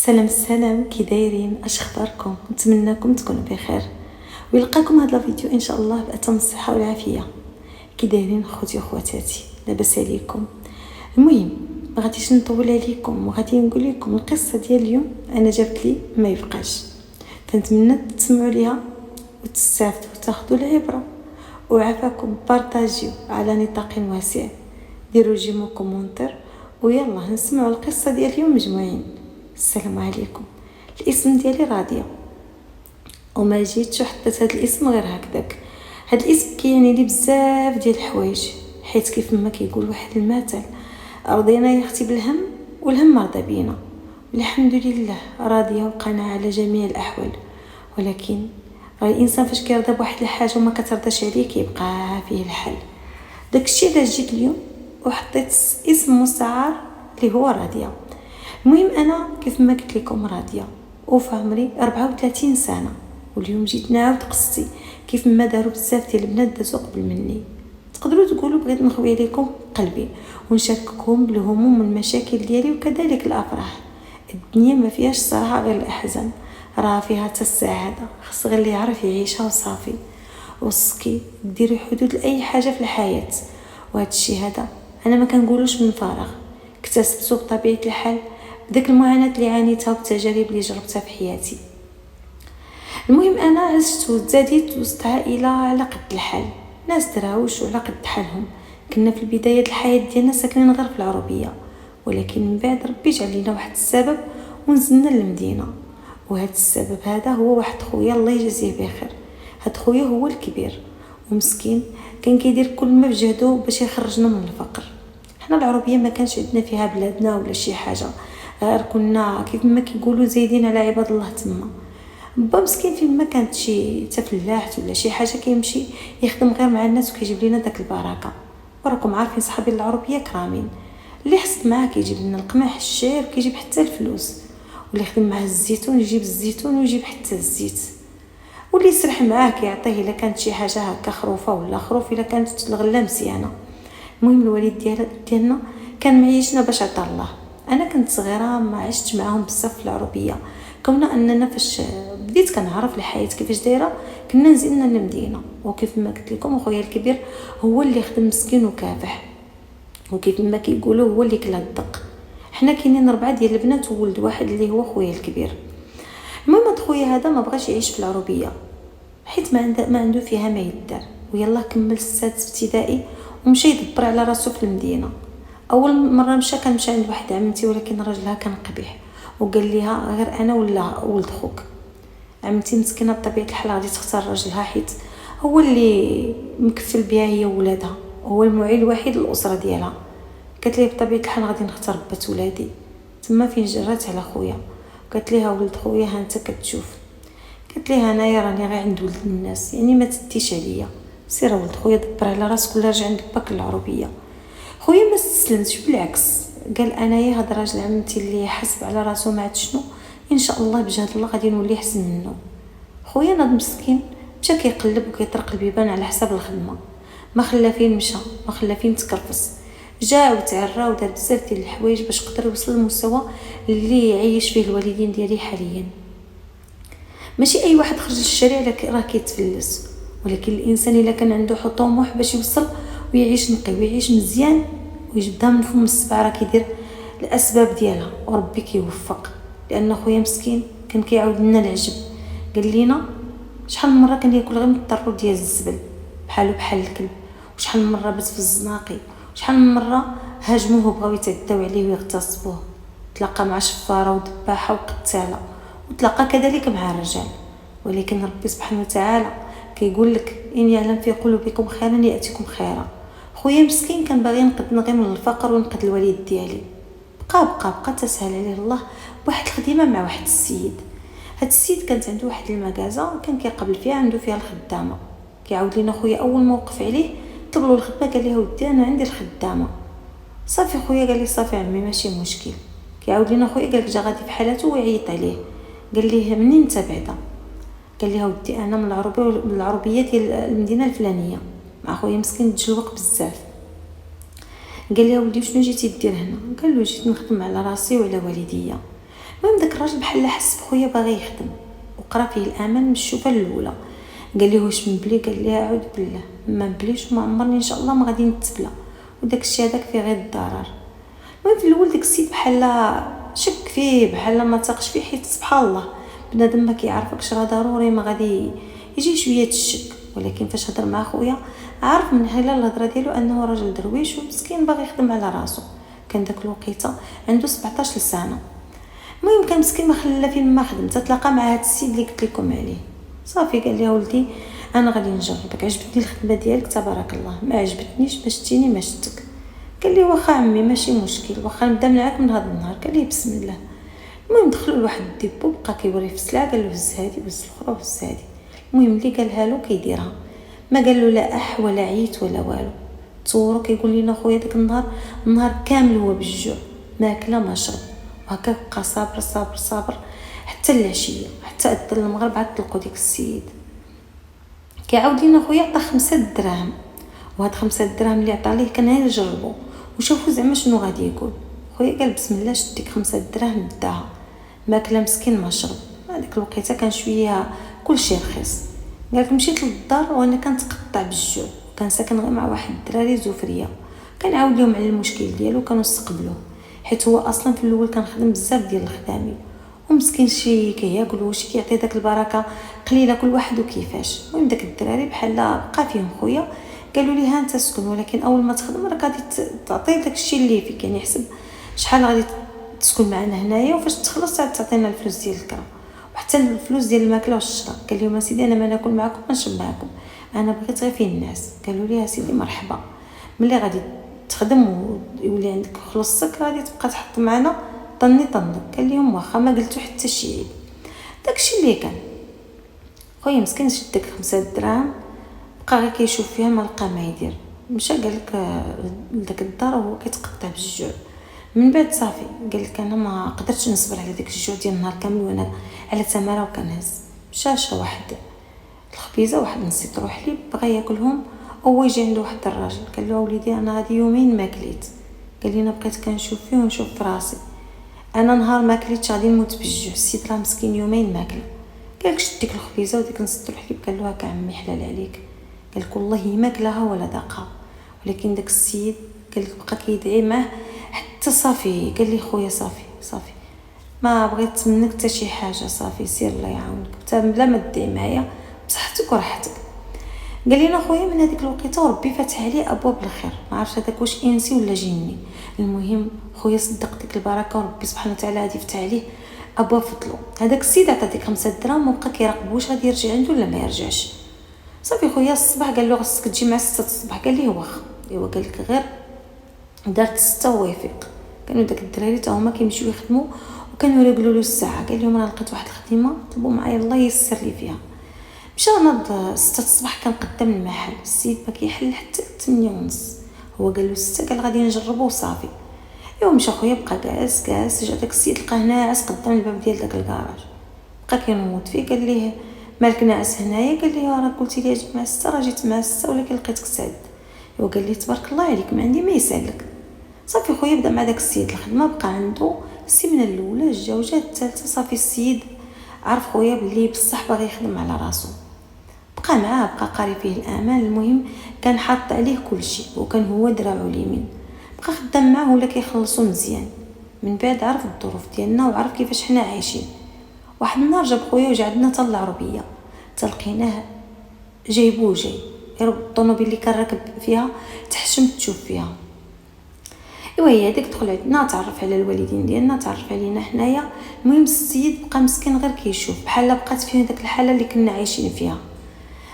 السلام كي دايرين؟ اش اخباركم؟ نتمنىكم تكونوا بخير ويلقاكم هذا الفيديو ان شاء الله باتم الصحه والعافيه. كي دايرين خوتي وخواتاتي؟ لاباس عليكم؟ المهم ما غاديش نطول عليكم وغادي نقول لكم القصه ديال اليوم. انا جابت لي ما يبقاش، فنتمنى تسمعوا ليها وتستافدوا وتاخذوا العبره، وعافاكم بارطاجيو على نطاق واسع، ديروا جيمو كومونتير ويلا نسمعوا القصه ديال اليوم مجموعين. السلام عليكم. الاسم ديالي راضيه وما جيتش حطيت هذا الاسم غير هكذاك. هذا الاسم كيعني لي بزاف ديال الحوايج، حيت كيف ما كيقول واحد المثل: رضينا يا اختي بالهم والهم مرضى بينا. الحمد لله راضيه وقناعه على جميع الاحوال، ولكن الانسان فاش كيرضى بواحد الحاجه وما كترضاش عليه كيبقى فيه الحل. داكشي علاش جيت اليوم وحطيت اسم مستعار اللي هو راضيه. المهم انا كيف ما قلت لكم راضيه وفي عمري 34 سنه، واليوم جيت نعاود قصتي كيف ما داروا بزاف ديال البنات دازوا قبل مني. تقدروا تقولوا بغيت نخوي عليكم قلبي ونشارككم بالهموم والمشاكل ديالي وكذلك الافراح. الدنيا ما فيهاش صراحه غير الاحزان، راه فيها حتى السعاده، خص غير اللي يعرف يعيشها وصافي. وصكي ديروا حدود لاي حاجه في الحياه، وهذا الشيء هذا انا ما كنقولوش من فراغ، اكتسبته بطبيعه الحال بداك المعاناه اللي عانيتها والتجارب اللي جربتها في حياتي. المهم انا عشت وتزاديت وسط عائله على قد الحال، ناس دراوش وعلى قد حالهم. كنا في البدايه الحياه ديالنا ساكنين غير في العربيه، ولكن من بعد ربي جعل لنا واحد السبب ونزلنا للمدينه. وهذا السبب هذا هو واحد خويا الله يجزيه بخير. هاد خويا هو الكبير ومسكين، كان كيدير كل ما بجهده باش يخرجنا من الفقر. حنا العربيه ما كانش عندنا فيها بلادنا ولا شي حاجه، غير كنا كيف ما كيقولوا زايدين على عباد الله تما. با مسكين فين ما كانت شي تفلاح ولا شي حاجه كيمشي يخدم غير مع الناس وكيجيب لنا داك البركه. وراكم عارفين صحابي العربيه كرامين، اللي حسد معاه كيجيب لنا القمح الشعير وكيجيب حتى الفلوس، واللي يخدم معاه الزيتون يجيب الزيتون ويجيب حتى الزيت، واللي يسرح معاه كيعطيه الا كانت شي حاجه هكا خروفه ولا خروف الا كانت الغله مزيانه. المهم الوالد ديالنا كان معيشنا باش عطا الله. انا كنت صغيره ما عشت معاهم بزاف في العربيه، كنا اننا فاش بديت كنعرف الحياه كيفاش دايره كنا نزلنا للمدينه. وكيف ما قلت لكم اخويا الكبير هو اللي خدم مسكين وكافح، وكيف ما كيقولوا هو اللي كلا الدق. حنا كاينين 4 ديال البنات وولد واحد اللي هو خويا الكبير. المهم خويا هذا ما بغاش يعيش في العربيه حيت ما عنده فيها ما يدار، ويلا كمل السادس ابتدائي ومشى يدبر على راسو في المدينه. اول مره كان مشى عند واحد عمتي، ولكن راجلها كان قبيح وقال ليها غير انا ولا ولد خوك. عمتي مسكينه بطبيعه الحال غادي تختار راجلها حيت هو اللي مكفل بها هي وولادها، هو المعين الوحيد للاسره ديالها. قالت ليه بطبيعه الحال غادي نختار بات ولادي. تما فين جرات على خويا قالت ليها ولد خويا ها انت كتشوف. قالت ليها انايا راني غير عند ولد الناس، يعني ما تديش عليا، سير ولد خويا دبر على راسك ولا رجع عندك باك العربيه. خويا ما استسلمش، بالعكس قال انايا هاد راجل عمتي اللي حسب على راسو ما عاد شنو، ان شاء الله بجهد الله غادي نولي احسن منه. خويا ناض مسكين مشى كيقلب وكيطرق البيبان على حساب الخدمه، ما خلى فين مشى، ما خلى فين تكرفس، جا وتعرى ودار بزاف ديال الحوايج باش قدر يوصل للمستوى اللي يعيش فيه الوالدين ديالي حاليا. ماشي اي واحد خرج للشارع راه كيتفلس، ولكن الانسان الا كان عنده طموح باش يوصل ويعيش نقي ويعيش مزيان ويجبدها من فم السبع، راه كيدير الاسباب ديالها وربي كيوفق. لان خويا مسكين كان كيعاود لنا العجب، قال لينا شحال من مره كان ياكل غير من الطرو ديال الزبل بحالو بحال الكلب، وشحال من مره بات في الزناقي، وشحال من مره هاجموه وبغاو يتعداو عليه ويغتصبوه. تلاقى مع شفاره ودباحه وقتاله، وتلاقى كذلك مع الرجال. ولكن ربي سبحانه وتعالى كيقول لك ان يعلم في قلوبكم خيرا ياتيكم خيرا. خويا مسكين كان باغي ينقذنا غير من الفقر وينقذ الوالد ديالي، بقى تسهل عليه الله بواحد الخدمه مع واحد السيد. هاد السيد كانت عنده واحد المغازه كان كيقبل فيها، عنده فيها الخدامه. كيعاود لينا خويا اول موقف عليه طلب له الخدمه، قال ليه ودي انا عندي الخدامه. صافي خويا قال لي صافي عمي ماشي مشكل. كيعاود لينا خويا قال لك جا غادي في حالته ويعيط عليه، قال ليه منين انت بعدا؟ قال لها ودي انا من العربيه ديال المدينه الفلانيه. مع خويا مسكين تجلوق بزاف، قال لها ولدي شنو جيتي دير هنا؟ قال له جيت نخدم على راسي وعلى والديا. المهم داك الراجل بحال حس بخويا باغي يخدم وقرا فيه الامل من الشوفه الاولى. قال لي واش مبلي؟ قال لي اعوذ بالله ما مبليش وما عمرني ان شاء الله ما غادي نتبلى، وداك الشيء هذاك فيه غير الضرر. المهم في الاول داك السيد بحال شك فيه، بحال ما تاقش فيه، حيت سبحان الله بنادم ما كيعرفكش راه ضروري ما غادي يجي شويه الشك. ولكن فاش هضر مع خويا عارف من خلال الهضره ديالو انه راجل درويش ومسكين باغي يخدم على راسو. كان داك الوقيته عنده 17 سنه. المهم كان مسكين ما خلى فين ما خدم تتلاقى مع هذا السيد اللي قلت لكم عليه. صافي قال لي ولدي انا غادي نجربك، عجبتني الخدمه ديالك تبارك الله، ما عجبتنيش ما شتيني ما شتك. قال لي واخا عمي ماشي مشكل، واخا نبدا معاك من هذا النهار. قال لي بسم الله. المهم دخلوا لواحد الديبو بقى كيوريه في السلعه، قال له هز هادي وهز الاخرى وهز هادي. المهم اللي قالها له كيديرها، ما قال له لا اح ولا عيت ولا والو. تصوروا كيقول لنا خويا داك النهار كامل هو بالجوع، ما اكل ما شرب، وهكا بقى صابر صابر صابر حتى العشيه، حتى اذن المغرب عاد طلقوا ديك السيد. كيعاود لينا خويا عطى 5 دراهم، وهاد 5 دراهم اللي عطا ليه كان غير يجربوا وشوفوا زعما شنو غادي يقول. خويا قال بسم الله شد ديك 5 دراهم داها، ما كلا مسكين ما شرب. هذيك الوقيته كان شويه كلشي رخيص. قالك مشيت للدار وانا كنتقطع بالجوع، كان ساكن غير مع واحد الدراري زوفريه، كنعاود لهم على المشكل ديالو كانوا استقبلوه، حيت هو اصلا في الاول كان خدم بزاف ديال الخدامين ومسكين شي كياكلوا شي كيعطي داك البركه قليله كل واحد وكيفاش. المهم داك الدراري بحال بقى فيهم خويا قالوا لي ها انت سكن، ولكن اول ما تخدم راك غادي تعطي داك الشيء اللي فيك، يعني حسب شحال غادي تسكن معنا هنايا وفاش تخلص عاد تعطينا الفلوس ديال الكرا وحتى الفلوس ديال الماكله والشراب. قال لهم سيدي انا ما ناكل معكم ما نشرب معكم، انا بغيت غير فيه الناس. قالوا لي سيدي مرحبا، ملي غادي تخدم ويولي عندك فلوسك غادي تبقى تحط معنا طنك. قال لهم واخا ما قلتو حتى شي عيب. داكشي اللي كان خويا مسكين شد داك 5 دراهم بقى غير كيشوف فيها ما لقى ما يدير، مشى قال لك لداك الدار وهو كيتقطع بالجوع. من بعد صافي قال لك انا ما قدرتش نصبر على داك الجوع ديال النهار كامل وانا على تماره وكنهز. مشى شرا واحد الخبيزه واحد نسيترو حليب بغى ياكلهم، هو يجي عنده واحد الراجل قال له وليدي انا غادي يومين ما كليت. قال لي انا بقيت كنشوف فيه ونشوف في راسي، انا نهار ما كليتش غادي نموت بالجوع، السيد راه مسكين يومين ما كل. قال لك شد ديك الخبيزه وديك نسيترو الحليب. قال له هكا عمي حلال عليك، قال لك والله ما كلاها ولا ذاقها. ولكن داك السيد قال لك بقى كيدعي معاه حتى صافي. قال لي خويا صافي ما بغيت منك حتى شي حاجه، صافي سير الله يعاونك حتى بلا ما تدعي معايا بصحتك وراحتك. قال لنا خويا من هذيك الوقيته وربي فتح عليه ابواب الخير، ما عرفتش هذاك واش انسي ولا جني. المهم خويا صدق ديك البركه وربي سبحانه وتعالى غادي يفتح عليه ابواب فضلو. هذاك السيد عطى ديك 5 دراهم وبقى كيراقب واش غادي يرجع عنده ولا ما يرجعش. صافي خويا الصباح قال له خصك تجي مع 6 الصباح. قال ليه واخا. ايوا قال لك غير دارت 6 وهو يفيق. كانوا داك الدراري تا هما كيمشيو يخدموا وكانوا يقولوا له الساعه. قال لهم انا لقيت واحد الخدمه طلبوا معايا الله ييسر لي فيها. مشى ناض 6 الصباح كان قدام المحل، السيد ما كيحل حتى 8:30. هو قال له 6 قال غادي نجربه وصافي. ايوا مشى خويا بقى كاس جا داك السيد لقاه ناعس قدام الباب ديال داك الكراج، بقى كينوض فيه. قال ليه مالك ناعس هنايا؟ قال ليه راه قلتي لي اجي مع 6 راه جيت مع 6 ولكن لقيتك سعد. ايوا قال ليه تبارك الله عليك ما عندي ما يسالك. صافي خويا بدا مع داك السيد الخدمه، بقى عنده السيمانه الاولى جا وجات الثالثه. صافي السيد عرف خويا باللي بصح باغي يخدم على راسو، بقى معاه بقى قاري فيه الامان. المهم كان حاط عليه كل شيء وكان هو دراعو اليمين، بقى خدام معاه ولا كيخلصوا مزيان. من بعد عرف الظروف ديالنا وعرف كيفاش حنا عايشين. واحد النهار جاب خويا وجا عندنا حتى العربيه، تلقيناه جايبوه جاي يربط الطوموبيل اللي كان راكب فيها تحشمت تشوف فيها. ايوا هي هذيك دخل عندنا تعرف على الوالدين ديالنا تعرف علينا حنايا. المهم السيد بقى مسكين غير كيشوف بحال بقات فيه داك الحاله اللي كنا عايشين فيها.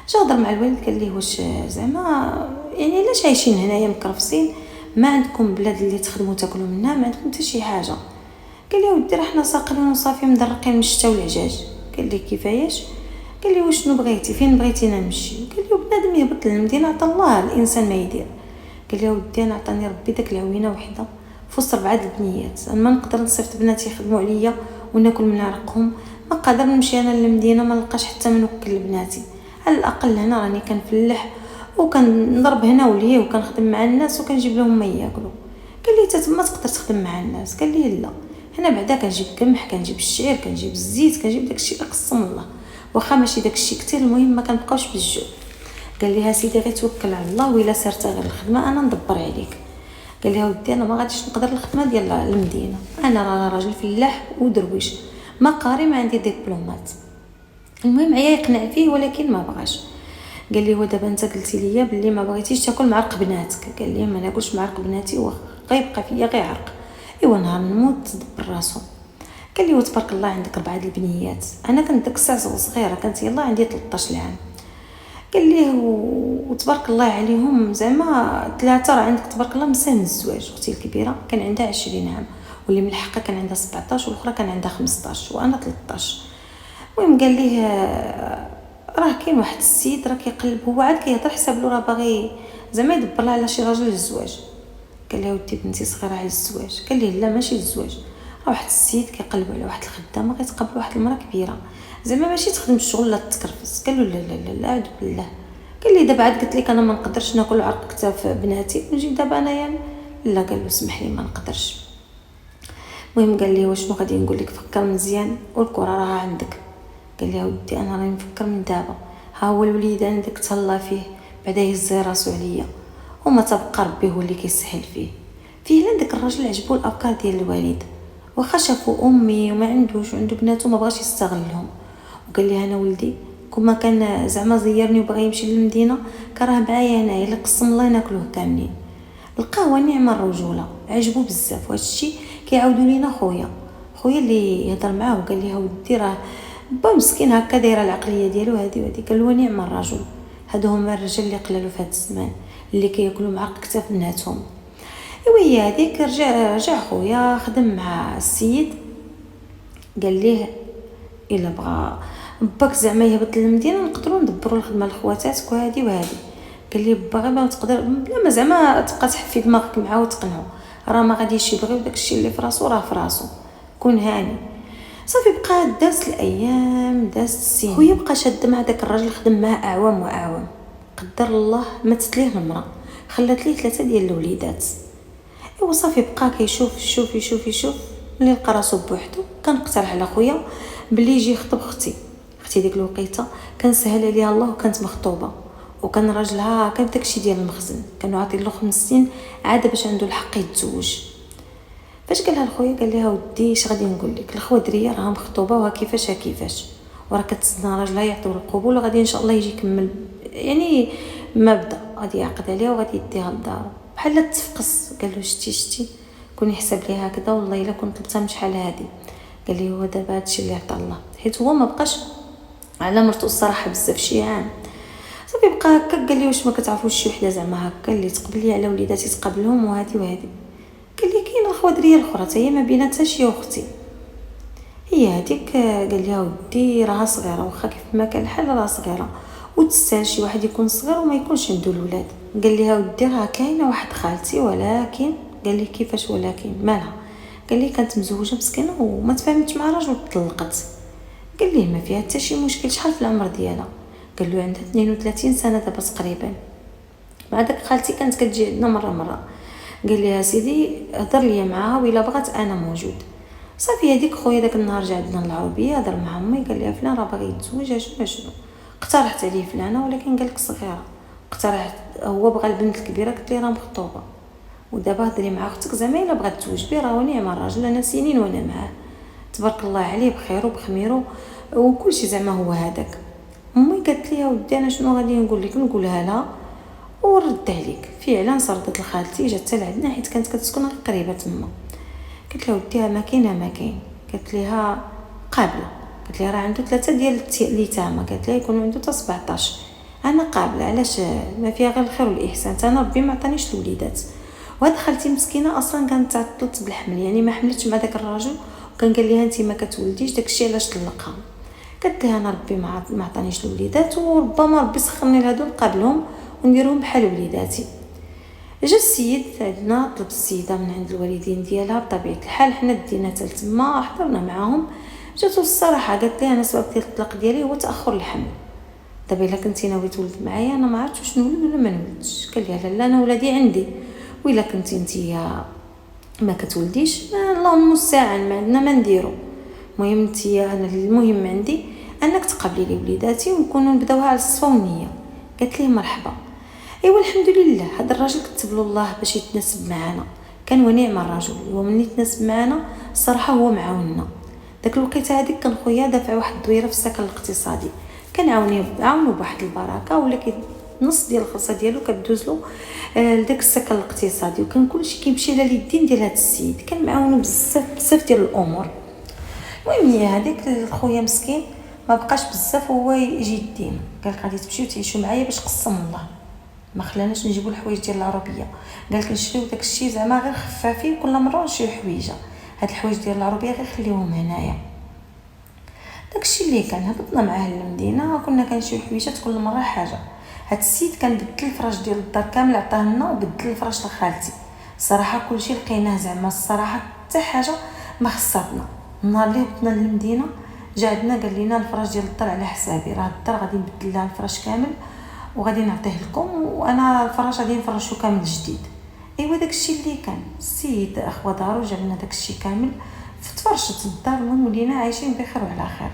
جا هضر مع الوالد قال ليه واش زعما يعني علاش عايشين هنايا مكرفسين، ما عندكم بلاد اللي تخدموا تاكلوا منها، ما عندكم حتى شي حاجه؟ قال لي ودي راه حنا ساقرين وصافي مدرقين من الشتا والعجاج. قال لي كيفاش؟ قال لي واش شنو بغيتي فين بغيتينا نمشي؟ قال لي بنادم يهبط للمدينه عطا الله الانسان ما يدير. قال لي ودي انا عطاني ربي داك العوينه وحده في وسط 4 البنيات، انا ما نقدر نصيفط بناتي يخدموا عليا وناكل من عرقهم، ما قادر نمشي انا للمدينه ما نلقاش حتى من وكل بناتي، على الاقل هنا راني كنفلح وكنضرب هنا ولهيه وكنخدم مع الناس وكنجيب لهم ما ياكلوا. قال لي حتى تما تقدر تخدم مع الناس؟ قال لي لا، انا بعدا كنجيب قمح، كنجيب الشعير، كنجيب الزيت، كنجيب داكشي اللي قسم الله، واخا ماشي داكشي كثير، المهم ما كنبقاوش بالجوع. قال لي سيدي غير توكل على الله، وإلا سرت غير الخدمه انا ندبر عليك. قال لي ودي انا ما غاديش نقدر الخدمه ديال المدينه، انا راجل فلاح ودرويش، ما قاري، ما عندي دبلومات. المهم عيا يقنع فيه ولكن ما بغاش. قال لي ودابا انت قلتي لي بلي ما بغيتيش تاكل معرق بناتك. قال لي ما ناكلش معرق بناتي، وغيبقى فيا غير عرق، ايوا نهار نموت دبر راسو. قال لي وتبارك الله عندك 4 البنيات، انا كنت داك الساعه صغيره، كانت يلاه عندي 13 عام. قال لي وتبارك الله عليهم زعما 3 راه عندك تبارك الله مسان الزواج. اختي الكبيره كان عندها 20 عام، واللي من الحقها كان عندها 17، والاخرى كان عندها 15 وانا 13. المهم قال لي راه كاين واحد السيد راه كيقلب، هو عاد كيهضر حساب له راه باغي زعما يدبر لها على شي راجل للزواج. قال لها ودي بنتي صغيره على الزواج. قال لي لا ماشي الزواج، راه واحد السيد كيقلب على واحد الخدامه غيتقابل واحد المراه كبيره، زعما ماشي تخدم الشغل لا تكرفس. قال له لا لا لا اعوذ بالله. قال لي دابا عاد قلت لك انا ما نقدرش ناكل عرق كتاف بناتي ونجي دابا انايا. لا قال له اسمح لي ما نقدرش. المهم قال لي واشنو غادي نقول لك، فكر مزيان والكره راه عندك. قال لي ودي انا راني نفكر من دابا، ها هو الوليد عندك تهلا فيه بعدا يهز راسو عليا، وما تبقى ربي هو اللي كيسهل فيه. فعلا داك الراجل عجبو الافكار ديال الوالد، واخا شافو امي وما عندوش عنده بناتو ما بغاش يستغلهم. وقال لي انا ولدي كما كان زعما زيرني وبغى يمشي للمدينه كراه معايا هنايا، الا قسم الله ناكلوه كاملين. لقاه نعمه الرجوله، عجبو بزاف. وهذا الشيء كيعاودوا لينا خويا اللي يهضر معاه وقال لي ودي راه با مسكين هكا دايره العقليه ديالو هادي وهادي. قال له نعم الرجل، هادو هما الرجال اللي قلالو في هاد الزمان، اللي كياكلوا معرق كتاف بناتهم. ايوا هي هذيك رجع خويا خدم مع السيد. قال ليه الا بغى باك زعما يهبط للمدينه نقدروا ندبروا الخدمه لخواتاتك وهادي وهادي. قال لي باغي ما تقدر بلا ما زعما تبقى تحفي دماغك معاه وتقنعو، راه ما غاديش يبغيو داكشي اللي في راسو راه في راسو، كون هاني. صافي بقى دازت الايام دازت السنين، خويا بقى شاد مع داك الراجل، خدم معاه اعوام واعوام. قدر الله ماتت ليه المراه، خلات ليه 3 ديال الوليدات. ايوا صافي بقى كيشوف يشوف ملي لقى راسو بوحدو كان اقترح على خويا بلي يجي يخطب اختي ديك الوقيته كان سهل عليها الله وكانت مخطوبه، وكان راجلها كان داكشي ديال المخزن، كانوا عاطين له 5 سنين عاد باش عنده الحق يتزوج. فاش قالها لخويا قال لها ودي اش غادي نقول لك، الخوه دريه راها مخطوبه وها كيفاش وراه كتسنى راجلها يعطيو القبول، وغادي ان شاء الله يجي يكمل يعني مبدا غادي يعقد عليها وغادي يديها لدارو بحال تفقس. قال له شتي كوني حساب لي هكذا، والله الا كنت طلبتها من شحال هادي. قال لي هو دابا هادشي اللي عطا الله، حيت هو ما بقاش على مرتو الصراحه بزاف شي عام. صافي بقى هكا قال لي واش ما كتعرفوش شي وحده زعما هكا اللي تقبل لي على وليداتي تقبلهم وهادي وهادي. قال لي كاين اخوه دريه الاخرى حتى هي ما بيناتها شي اختي، هي هذيك. قال لي ودي راها صغيره، واخا كيف ما كان الحال راها صغيره وتستاهل شي واحد يكون صغير وما يكونش عنده الولاد. قال لي ودي راه كاينه واحد خالتي، ولكن قال لي كيفاش ولكن مالها؟ قال لي كانت مزوجه مسكينه وما تفاهمتش مع راجل وطلقت. قال لي ما فيها حتى شي مشكل، شحال في العمر ديالها؟ قال له عندها 32 سنه دابا تقريبا. مع داك خالتي كانت كتجي عندنا مره. قال لي سيدي هضر لي معاها وإلا بغات انا موجود. صافي هذيك خويا داك النهار جا عندنا العربيه، هضر مع امي قال لي فلان راه باغي يتزوج شنو اقترحت عليه فلانه، ولكن قال لك صغيره. اقترحت هو بغى البنت الكبيره، قلت لي راه مخطوبه، ودابا هضري مع اختك زعما الا بغات تزوج بيه راه نعم الراجل، انا سنين وانا معاه تبارك الله عليه بخير وبخميرو وكل شيء زعما هو هذاك. امي قالت لي ودي انا شنو غادي نقول لك، نقولها لها ورد عليك. فعلا صردت لخالتي جات حتى لعندنا حيت كانت كتسكن قريبه تما. قلت لها وديها ما كاين. قالت ليها قابله. قلت لها راه عنده 3 ديال اليتامى، قالت لها يكون عنده حتى 17. انا قابله، علاش ما فيها غير الخير والاحسان، انا ربي ما عطانيش الوليدات. وهاد خالتي مسكينه اصلا كانت تعطلت بالحمل، يعني ما حملتش مع داك الراجل، وكان قال ليها انت ما كتولديش داكشي علاش طلقها. قالت لها انا ربي ما عطانيش الوليدات، وربما ربي سخرني لهادو نقابلهم ونديرهم بحال وليداتي. جا السيد عندنا طلب السيده من عند الوالدين ديالها، بطبيعه الحال حنا دينا حتى تما حضرنا معاهم. جاتو الصراحه قالت لي انا سبب ديال الطلاق ديالي هو تاخر الحمل، دابا الا كنتي ناوي تولد معايا انا ما عرفتش واش نولد ولا ما نولدش. قال لها لا انا ولادي عندي، وإلا كنتي نتيا ما كتولديش الله المستعان، ما عندنا ما نديرو. المهم نتيا انا المهم عندي انك تقبلي لي وليداتي ونكونوا نبداوها على الصفا والنيه. قالت لي مرحبا. ايوا الحمد لله هذا الراجل كتب له الله باش يتناسب معنا، كان ونعم الرجل. ومن يتناسب معنا الصراحه هو معاوننا. داك الوقيته هذيك كان خويا دافع واحد الدويره في السكن الاقتصادي، عاونو بواحد البركه، ولكن نص ديال الخلصه ديالو كدوز له لداك السكن الاقتصادي، وكان كلشي كيمشي على اليدين ديال هذا السيد، كان معاونو بزاف ديال الامور. المهم هي هذيك الخويا مسكين ما بقاش بزاف هو يجي الدين، قال غادي تمشيو تعيشوا معايا باش قسم الله. ما خلاناش نجيبوا الحوايج ديال العربيه، قال لك نشريو داك الشيء زعما غير خفافين، كل مره نشريو حويجه. هاد الحوايج ديال العربيه غير خليوهم هنايا. داكشي اللي كان هبطنا معاه للمدينه، كنا كنشريو حويجات كل مره حاجه. هاد السيد كان بدل الفراش ديال الدار كامل عطاه لنا، وبدل الفراش لخالتي. صراحه كلشي لقيناه زعما الصراحه حتى حاجه ما خسرتنا. النهار اللي هبطنا للمدينه جا عندنا قال لنا الفراش ديال الدار على حسابي، راه الدار غادي نبدل لها الفراش كامل وغادي نعطيه لكم، وانا الفراش غادي نفرشو كامل جديد. ايوا داكشي اللي كان السيد اخوا دارو جاب لنا داكشي كامل، فتفرشت الدار. المهم ولينا عايشين بخير وعلى خير.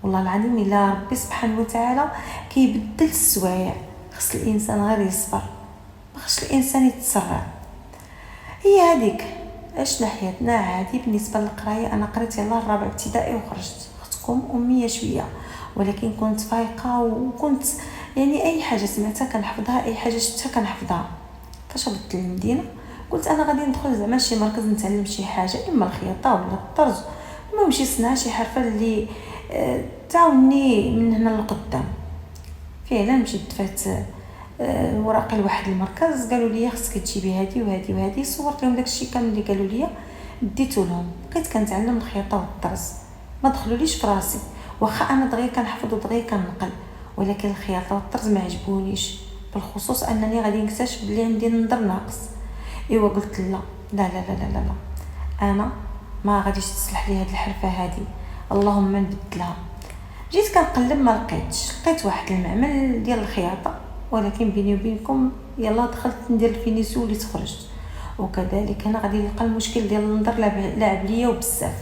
والله العظيم الا ربي سبحانه وتعالى كيبدل السوايع، خص الانسان غير يصبر، ما خصش الانسان يتسرع. هي هذيك عشنا حياتنا عادي. بالنسبه للقرايه انا قريت يلاه الرابع ابتدائي وخرجت، اختكم اميه شويه، ولكن كنت فايقه وكنت يعني اي حاجه سمعتها كنحفظها، اي حاجه شفتها كنحفظها. فاش هبطت للمدينه قلت انا غادي ندخل زعما شي مركز نتعلم شي حاجه، اما الخياطه ولا الطرز، المهم شي صنعه شي حرفه اللي تعاوني من هنا للقدام. فعلا مشيت دفعت وراقي لواحد المركز، قالوا لي خصك تجيبي هذه وهذه وهذه، صورت لهم داكشي كامل اللي قالوا لي ديتو لهم. بقيت كنتعلم الخياطه والطرز، ما دخلوليش في راسي، واخا انا دغيا كنحفظ ودغيا كنقل، ولكن الخياطه والطرز ما عجبونيش، بالخصوص انني غادي نكتشف بلي عندي النظر ناقص. ايوا قلت لا لا لا لا لا, لا. انا ما غاديش تصلح لي هاد الحرفه هادي، اللهم نبدلها. جيت كنقلب ما لقيتش، لقيت واحد المعمل ديال الخياطه، ولكن بيني وبينكم يلا دخلت ندير الفينيسيو اللي تخرجت. وكذلك انا غادي نلقى المشكل ديال النظر لعب ليا وبزاف.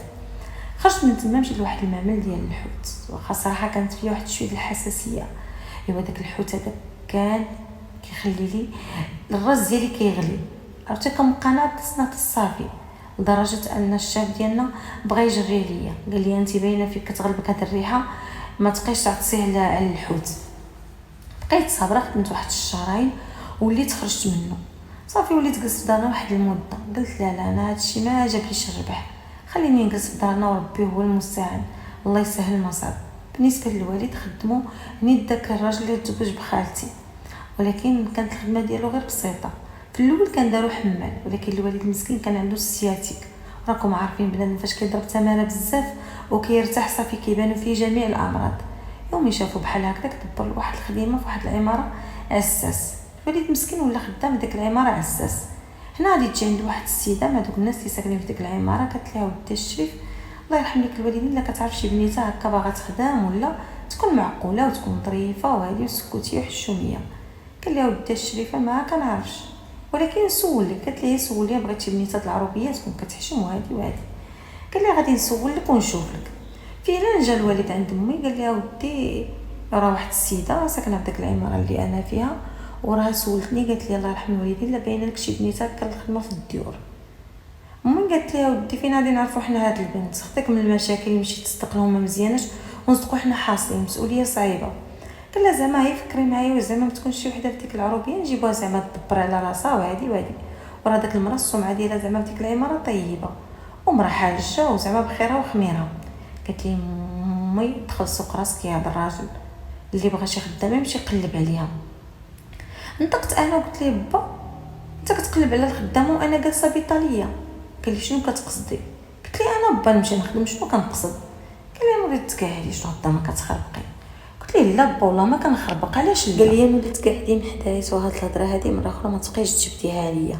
خرجت من تما مشيت لواحد المعمل ديال الحوت، واخا صراحه كانت فيه واحد شويه الحساسيه. ايوا داك الحوت هذا كان كيخلي لي الراس ديالي كيغلي، عرفتي كنبقى نعط صنعت الصافي، لدرجه ان الشاف ديالنا بغى يجري ليا، قال لي انت باينه فيك كتغلبك هاد الريحه، ما تبقيش تعطيه على الحوت. بقيت صابره، خدمت واحد الشهرين وليت خرجت منه صافي، وليت جلست في دارنا واحد المده. قلت لا لا انا هادشي ما جابليش الربح، خليني نجلس في دارنا وربي هو المستعان، الله يسهل ما صعب. بالنسبه للوالد خدمو نيت داك الراجل اللي تزوج بخالتي، ولكن كانت الخدمه ديالو غير بسيطه. في الاول كان دارو حمال، ولكن الوالد المسكين كان عنده السياتيك، راكم عارفين بنادم فاش كيضرب تماره بزاف وكيرتاح صافي كيبانوا فيه جميع الامراض. يوم يشافوا بحال هكذا دبر واحد الخدمه في واحد العماره عساس، الوالد مسكين ولا خدام ديك العماره عساس. هنا غادي تجي عند واحد السيده مع دوك الناس اللي ساكنين في ديك العماره، قالت لها ودي الشريف الله يرحم لك الوالدين، الا كتعرف شي بنيته هكا باغا تخدم ولا تكون معقوله وتكون ظريفه وهادي وسكوتيه وحشوميه. قال لها ودي الشريفه ما كنعرفش، ولكن سولك. قالت لي سولي بغيتي بنيته العربيه تكون كتحشم وهادي وهادي. قال لي غادي نسول لك ونشوف لك. فعلا جا الوالد عند امي قال لها ودي راه واحد السيده ساكنه في ديك العماره اللي انا فيها، وراها سولتني قالت لي الله يرحم الوالدين الا باينه لك شي بنيته هكا الخدمه في الديور. امي قالت لها ودي فين غادي نعرفوا حنا هاد البنت، خدك من المشاكل اللي مشيت تصدقهم ما مزياناش ونصدقوا حنا حاصلين، مسؤوليه صعيبه. قال لها زعما هي فكري معايا وزعما ما تكونش شي وحده في ديك العروبيه نجيبوها زعما تدبر على راسها وهادي وهادي، وراه داك المراه السمعه ديالها زعما في ديك العماره طيبه ومراه حاجه وزعما بخيرها وخميرها. قالت لي امي دخل سوق راسك يا هذا الراجل اللي بغى شي خدامه يمشي يقلب عليها. نطقت انا وقلت ليه با انت كتقلب على الخدامه وانا جالسه بيطاليه. قال لي شنو كتقصدي؟ قلت ليه انا با نمشي نخدم شنو كنقصد؟ قال لي مريت تكاهلي شنو الضامه كتخربقي؟ قلت ليه لا با والله ما كنخربق علاش لا؟ قال لي وليت قاعدين من حدايا وهاد الهضره هذه مره اخرى ما تبقيش تجبديها ليا.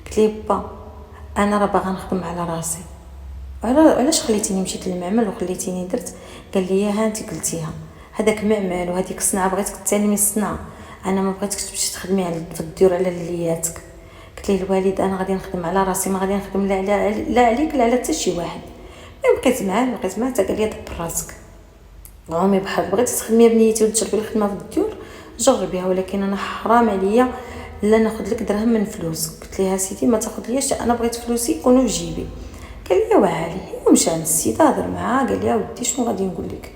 قلت ليه با انا راه باغا نخدم على راسي، علاش خليتيني مشيت للمعمل وخليتيني درت؟ قال لي ها انت قلتيها هذاك معمل وهذيك الصنعه بغيتك تعلمي الصنعه، انا ما بغيتكش تمشي تخدمي على في الديور على لياتك. قلت ليه الوالد انا غادي نخدم على راسي، ما غادي نخدم لا عليك لا على حتى شي واحد. مي بقيت معاه حتى قال لي دبر راسك، عمي بحال بغيتي تخدمي بنيتي وتجربي الخدمه في الديور جربيها، ولكن انا حرام عليا لا ناخذ لك درهم من فلوسك. قلت لها سيدي ما تاخذ ليش، انا بغيت فلوسي يكونوا في جيبي. قال لي وعالي ومشى عند السيده هضر معاه، قال لي ودي شنو غادي نقول لك،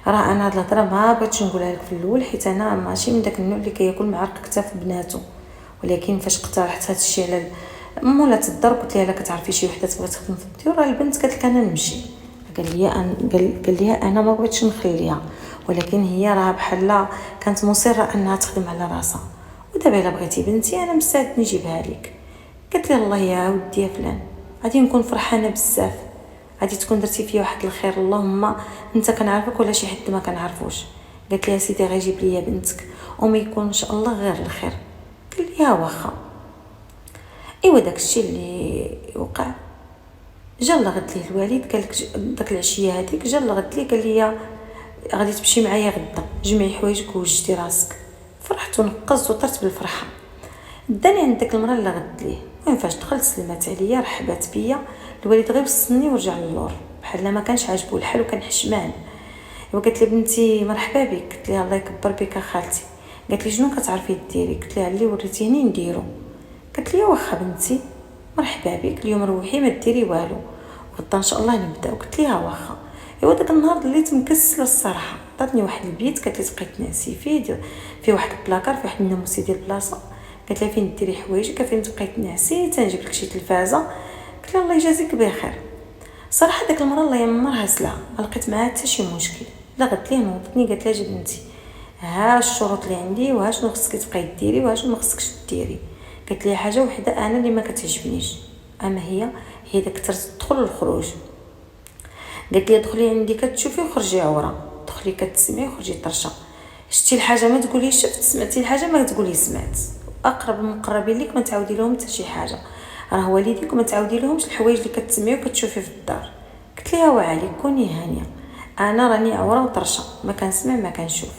راه انا هاد الهضره ما بغيتش نقولها لك في الاول حيت انا ماشي من داك النوع اللي كياكل مع رق كتاف بناتو، ولكن فاش اقترحت هذا الشيء على مولات الدار قلت لها لا كتعرفي شي وحده تبغي تخدم في الديور، راه البنت قالت لك انا نمشي. قال لي انا ما بغيتش نخليها، ولكن هي راه بحال كانت مصره انها تخدم على راسها، ودابا الا بغيتي بنتي انا مستعد نجيبها لك. قالت لي الله يا ودي يا فلان غادي نكون فرحانه بزاف، غادي تكون درتي فيا واحد الخير، اللهم انت كنعرفك ولا شي حد ما كنعرفوش. قالت لي يا سيدي غير جيب لي بنتك وما يكون ان شاء الله غير الخير. قال لي واخا. ايوا داكشي اللي وقع جا لغد ليه الوالد، قال لك داك العشيه هذيك جا لغد ليه قال لي غادي تمشي معايا غدا، جمعي حوايجك ووجدي راسك. فرحت ونقزت وطرت بالفرحه. داني عند داك المراه اللي غد ليه، المهم فاش دخلت سلمات عليا رحبات بيا، الوالد غير بصني ورجع للور بحال ما كانش عاجبو الحال وكان حشمان. وقالت لي بنتي مرحبا بك. قلت لها الله يكبر بك خالتي. قالت لي شنو كتعرفي ديري؟ قلت لها اللي وريتيني نديرو. قالت لي واخا بنتي مرحبا بك، اليوم روحي ما ديري والو غدا ان شاء الله نبداو. قلت لها واخا. ايوا داك النهار وليت مكسله الصراحه، عطاتني واحد البيت قالت لي تبقاي تنعسي فيه واحد البلاكار فيه واحد الناموسي ديال البلاصه، قالت لها فين ديري حوايجك فين تبقاي تنعسي تنجيب لك شي تلفازه. قلت لها الله يجازيك بخير. صراحه داك المره الله يمرها سلعه ما لقيت معها حتى شي مشكل، لا غدت ليه نوضتني قالت لها جي بنتي ها الشروط اللي عندي وها شنو خصك تبقاي ديري وها شنو ما خصكش ديري. قالت لي حاجه وحده انا اللي ما كتعجبنيش، اما هي داك الدخول والخروج. قالت لي دخلي عندي كتشوفي وخرجي عوره، دخلي كتسمعي وخرجي طرشه، شتي الحاجه ما تقولي شفت، سمعتي الحاجه ما تقولي سمعت. اقرب المقربين ليك ما تعاودي لهم حتى شي حاجه، راه والديك وما تعاودي لهمش الحوايج اللي كتسمعي وكتشوفي في الدار. قلت لها وعليك كوني هانيه، انا راني عوره وطرشه ما كنسمع ما كنشوف.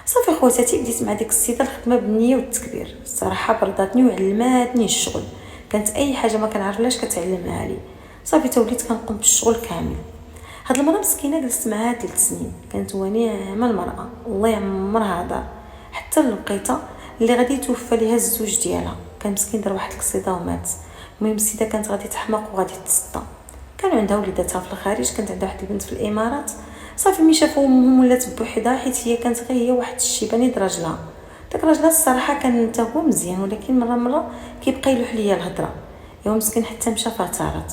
صافي خواتاتي بديت مع ديك السيده الخدمه بالنيه والتكبير، الصراحه برضاتني وعلماتني الشغل، كانت اي حاجه ما كنعرفلاش كتعلمها لي. صافي توليت كنقوم بالشغل كامل. هاد المراه مسكينه جلست معاها 3 سنين، كانت ونيعه المراه والله يعمرها دار، حتى لقيتها اللي غادي توفى ليها الزوج ديالها، كان مسكين دار واحد القصيده ومات. المهم السيده كانت غادي تحماق وغادي تصدى، كان عندها وليداتها في الخارج، كانت عندها واحد البنت في الامارات. صافي ملي شافوا امهم ولات بوحدها حيت هي كانت غير هي واحد الشيباني دراجلها. داك راجلها الصراحه كان حتى هو مزيان، ولكن مره كيبقى يلوح ليا الهضره. يوم مسكين حتى مشى فطارت،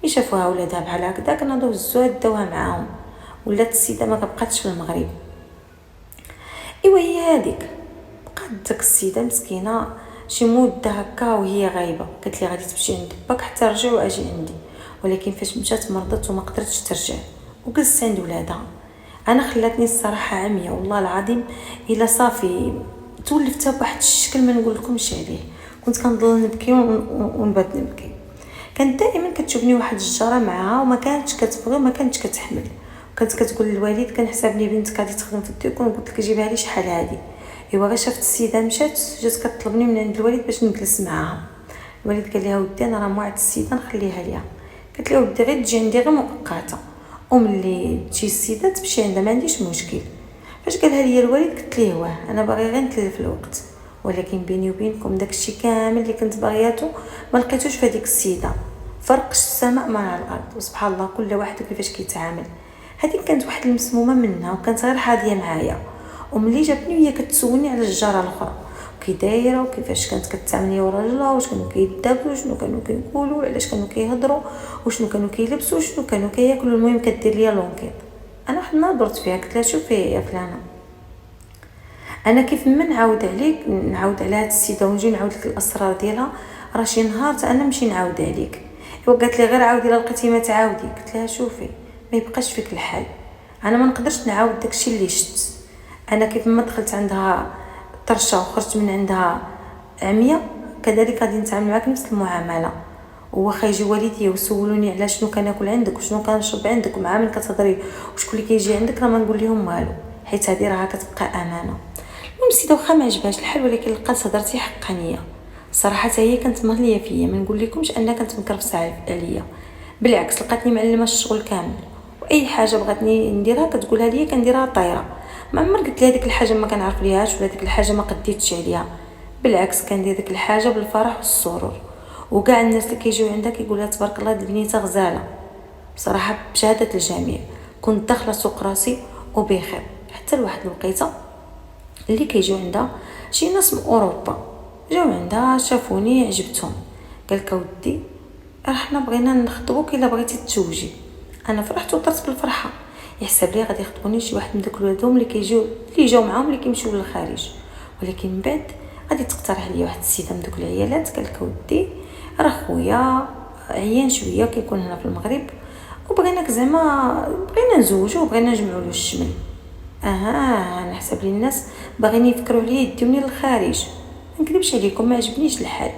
ملي شافوها ولادها بحال هكذا كناضوا هزوها داوها معاهم، ولات السيده ما كبقاتش في المغرب. ايوا هي هذيك بقات داك السيده مسكينه شي مده هكا وهي غايبه، قالت لي غادي تمشي عند باك حتى رجع واجي عندي، ولكن فاش مشات مرضت وما قدرتش ترجع وجلست عند ولادها. انا خلاتني الصراحه عمية والله العظيم، الا صافي تولفتها بواحد الشكل ما نقول لكمش عليه، كنت كنضل نبكي ونبات نبكي. كانت دائما كتشوفني واحد الجاره معها وما كانتش كتبغي وما كانتش كتحمل، وكانت كتقول للوالد كنحسبني بنتك غادي تخدم في الديكور، قلت لك جيبها لي شحال هادي. ايوا غير شافت السيده مشات جات كتطلبني من عند الوالد باش نجلس معاها. الوالد قال لها ودي انا راه موعد السيده نخليها ليها. قالت له ودي غير تجي عندي غير مؤقته، وملي تجي السيده تمشي عندها ما عنديش مشكل. فاش قالها لي الوالد قلت ليه واه انا باغي غير نتلف الوقت، ولكن بيني وبينكم داكشي كامل اللي كنت باغياتو ما لقيتوش في هذيك السيده، فرق السماء مع الارض. وسبحان الله كل واحد كيفاش كيتعامل. هذيك كانت واحد المسمومه منها وكانت غير حاضيه معايا، وملي جاتني وهي كتسولني على الجاره الاخرى كي دايره وكيفاش كانت كتعامل وراجلها، واش كانوا كيدابوا، شنو كانوا كيقولوا، علاش كانوا كيهضروا، وشنو كانوا كيلبسوا، وشنو كانوا كياكلوا. المهم كدير ليا لونكيط. انا واحد النهار درت فيها قلت لها شوفي يا فلانه، انا كيف ما نعاود عليك نعاود على هاد السيده ونجي نعاود لك الاسرار ديالها، راه شي نهار انا نمشي نعاود عليك. وقالت لي غير عاودي الا لقيتي ما تعاودي. قلت لها شوفي ما يبقاش فيك الحال، انا ما نقدرش نعاود داكشي اللي شفت. انا كيف ما دخلت عندها طرشه وخرجت من عندها عمية، كذلك غادي نتعامل معاك نفس المعامله. واخا يجي والدي وسولوني على شنو كناكل عندك وشنو كنشرب عندك ومع من كتهضري وشكون اللي كيجي عندك، راه ما نقول لهم والو، حيت هذه راه كتبقى امانه. المهم السيده واخا ما عجبهاش الحال ولكن لقات هضرتي حقانيه. صراحه هي كانت مغليه فيا، ما نقول لكمش انها كانت مكرفسه عليا، بالعكس لقاتني معلمه الشغل كامل، واي حاجه بغاتني نديرها كتقولها لي كنديرها طايره. ما عمر قلت لها ديك الحاجه ما كنعرف ليهاش ولا ديك الحاجه ما قديتش عليها، بالعكس كندير ديك الحاجه بالفرح والسرور، وكاع الناس اللي كيجيو عندها كيقولها تبارك الله هاد البنيته غزاله. بصراحه بشهاده الجميع كنت داخله سوق راسي وبخير. حتى لواحد الوقيته اللي كيجيو عندها شي ناس من اوروبا جاو عندها شافوني عجبتهم، قالك اودي راه حنا بغينا نخطبوك الا بغيتي تزوجي. انا فرحت وطرت بالفرحه، يحسب لي غادي يخطبوني شي واحد من داك الولادهم اللي جاو معاهم اللي كيمشيو للخارج. ولكن من بعد غادي تقترح عليا واحد السيده من دوك العيالات، قالك ودي راه خويا عيان شويه كيكون هنا في المغرب وبغيناك زعما بغينا نزوجو وبغينا نجمعوا له الشمل. انا حسب لي الناس باغيين يفكروا لي يديوني للخارج. ما نكذبش عليكم ما عجبنيش الحال،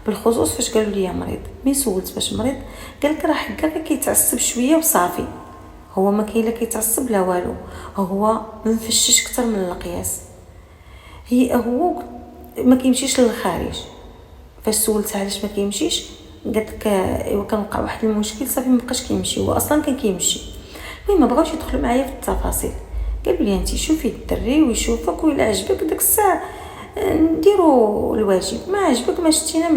بالخصوص فاش قالوا لي مريض. مي سولت باش مريض قالك راه حكا غير كيتعصب شويه وصافي. هو ما كاين لا كيتعصب لا والو، هو مفشش اكثر من القياس. هو ما كيمشيش للخارج. فاش سولت علاش ما كيمشيش قالت لك ايوا كان وقع واحد المشكل صافي ما بقاش كيمشي. هو اصلا كان كيمشي. المهم ما بغاوش يدخلوا معايا في التفاصيل، قالوا لي انت شوفي الدري ويشوفك ولا عجبك داك الساعه نديروا الواجب، ما عجبك ما شتينا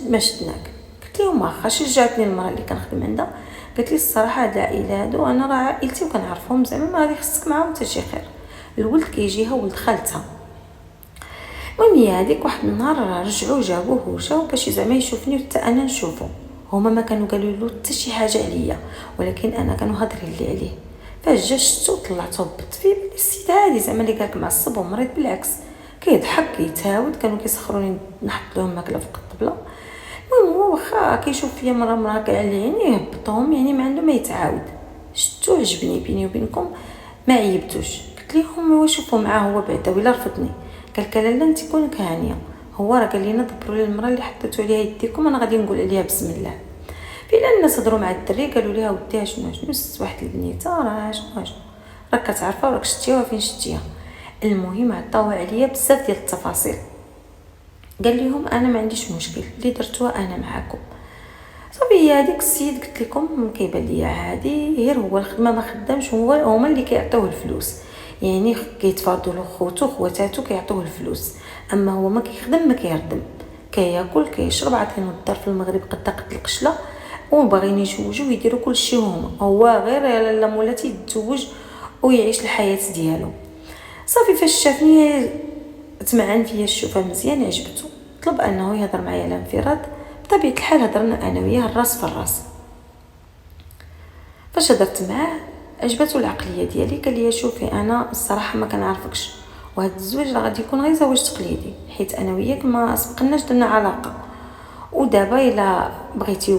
ما شدناك. قلت لهم واخا. شجعتني المراه اللي كنخدم عندها، قالت لي الصراحه هاد العائله هادو انا راه عائلتي وكنعرفهم زعما ما غادي خصك معاهم حتى شي خير. الولد كيجيها ولد خالتها. المهم هي هذيك واحد النهار رجعوا جابوه وجاو باش زعما يشوفني وحتى انا نشوفو. هما ما كانوا قالوا له حتى شي حاجه عليا، ولكن انا كانوا هضرين لي عليه. فاش جا شفتو طلعت هبط فيه السيد عادي زعما اللي قالك معصب ومريض، بالعكس كيضحك كيتهاود. كانوا كيسخروني نحط لهم ماكله فوق الطبله. المهم هو واخا كيشوف فيا مره كاع على عينيه هبطهم، يعني ما عنده ما يتعاود. شتو عجبني بيني وبينكم ما عيبتوش. قلت لهم هو شوفوا معاه هو بعدا ولا رفضني. قالك لا انت كونك هانيه، هو راه قال لنا دبروا لي المراه اللي حطيتوا عليها يديكم انا غادي نقول عليها بسم الله. فينا الناس هضروا مع الدري قالوا ليها وديها شنو واحد البنيته راه شنو راك كتعرفها وراك شتيها فين شتيها. المهم عطاوها عليا بزاف ديال التفاصيل. قال لهم انا ما عنديش مشكل اللي درتوها انا معاكم. صافي هي هذيك السيد قلت لكم كيبان ليا عادي، غير هو الخدمه ما خدامش، هما اللي كيعطيوه الفلوس، يعني كيتفاضلوا له خوتو خواتاتو كيعطيوه الفلوس، اما هو ما كيخدم ما كيردم، كياكل كيشرب. عاطينو الدار في المغرب قد القشله وباغيين يجوجوا ويديروا كل شيء هو غير لا مولاتي يتزوج ويعيش الحياه ديالو. صافي فاش شافني تمعن فيا الشوفه مزيان عجبته، طلب انه يهضر معايا على انفراد. بطبيعه الحال هضرنا انا وياه الراس في الراس. فاش هضرت معاه عجبته العقليه ديالي. قال لي شوفي انا الصراحه ما كنعرفكش، وهذا الزواج راه غادي يكون غير زواج تقليدي، حيت انا وياك ما سبقناش درنا علاقه. ودابا الا بغيتي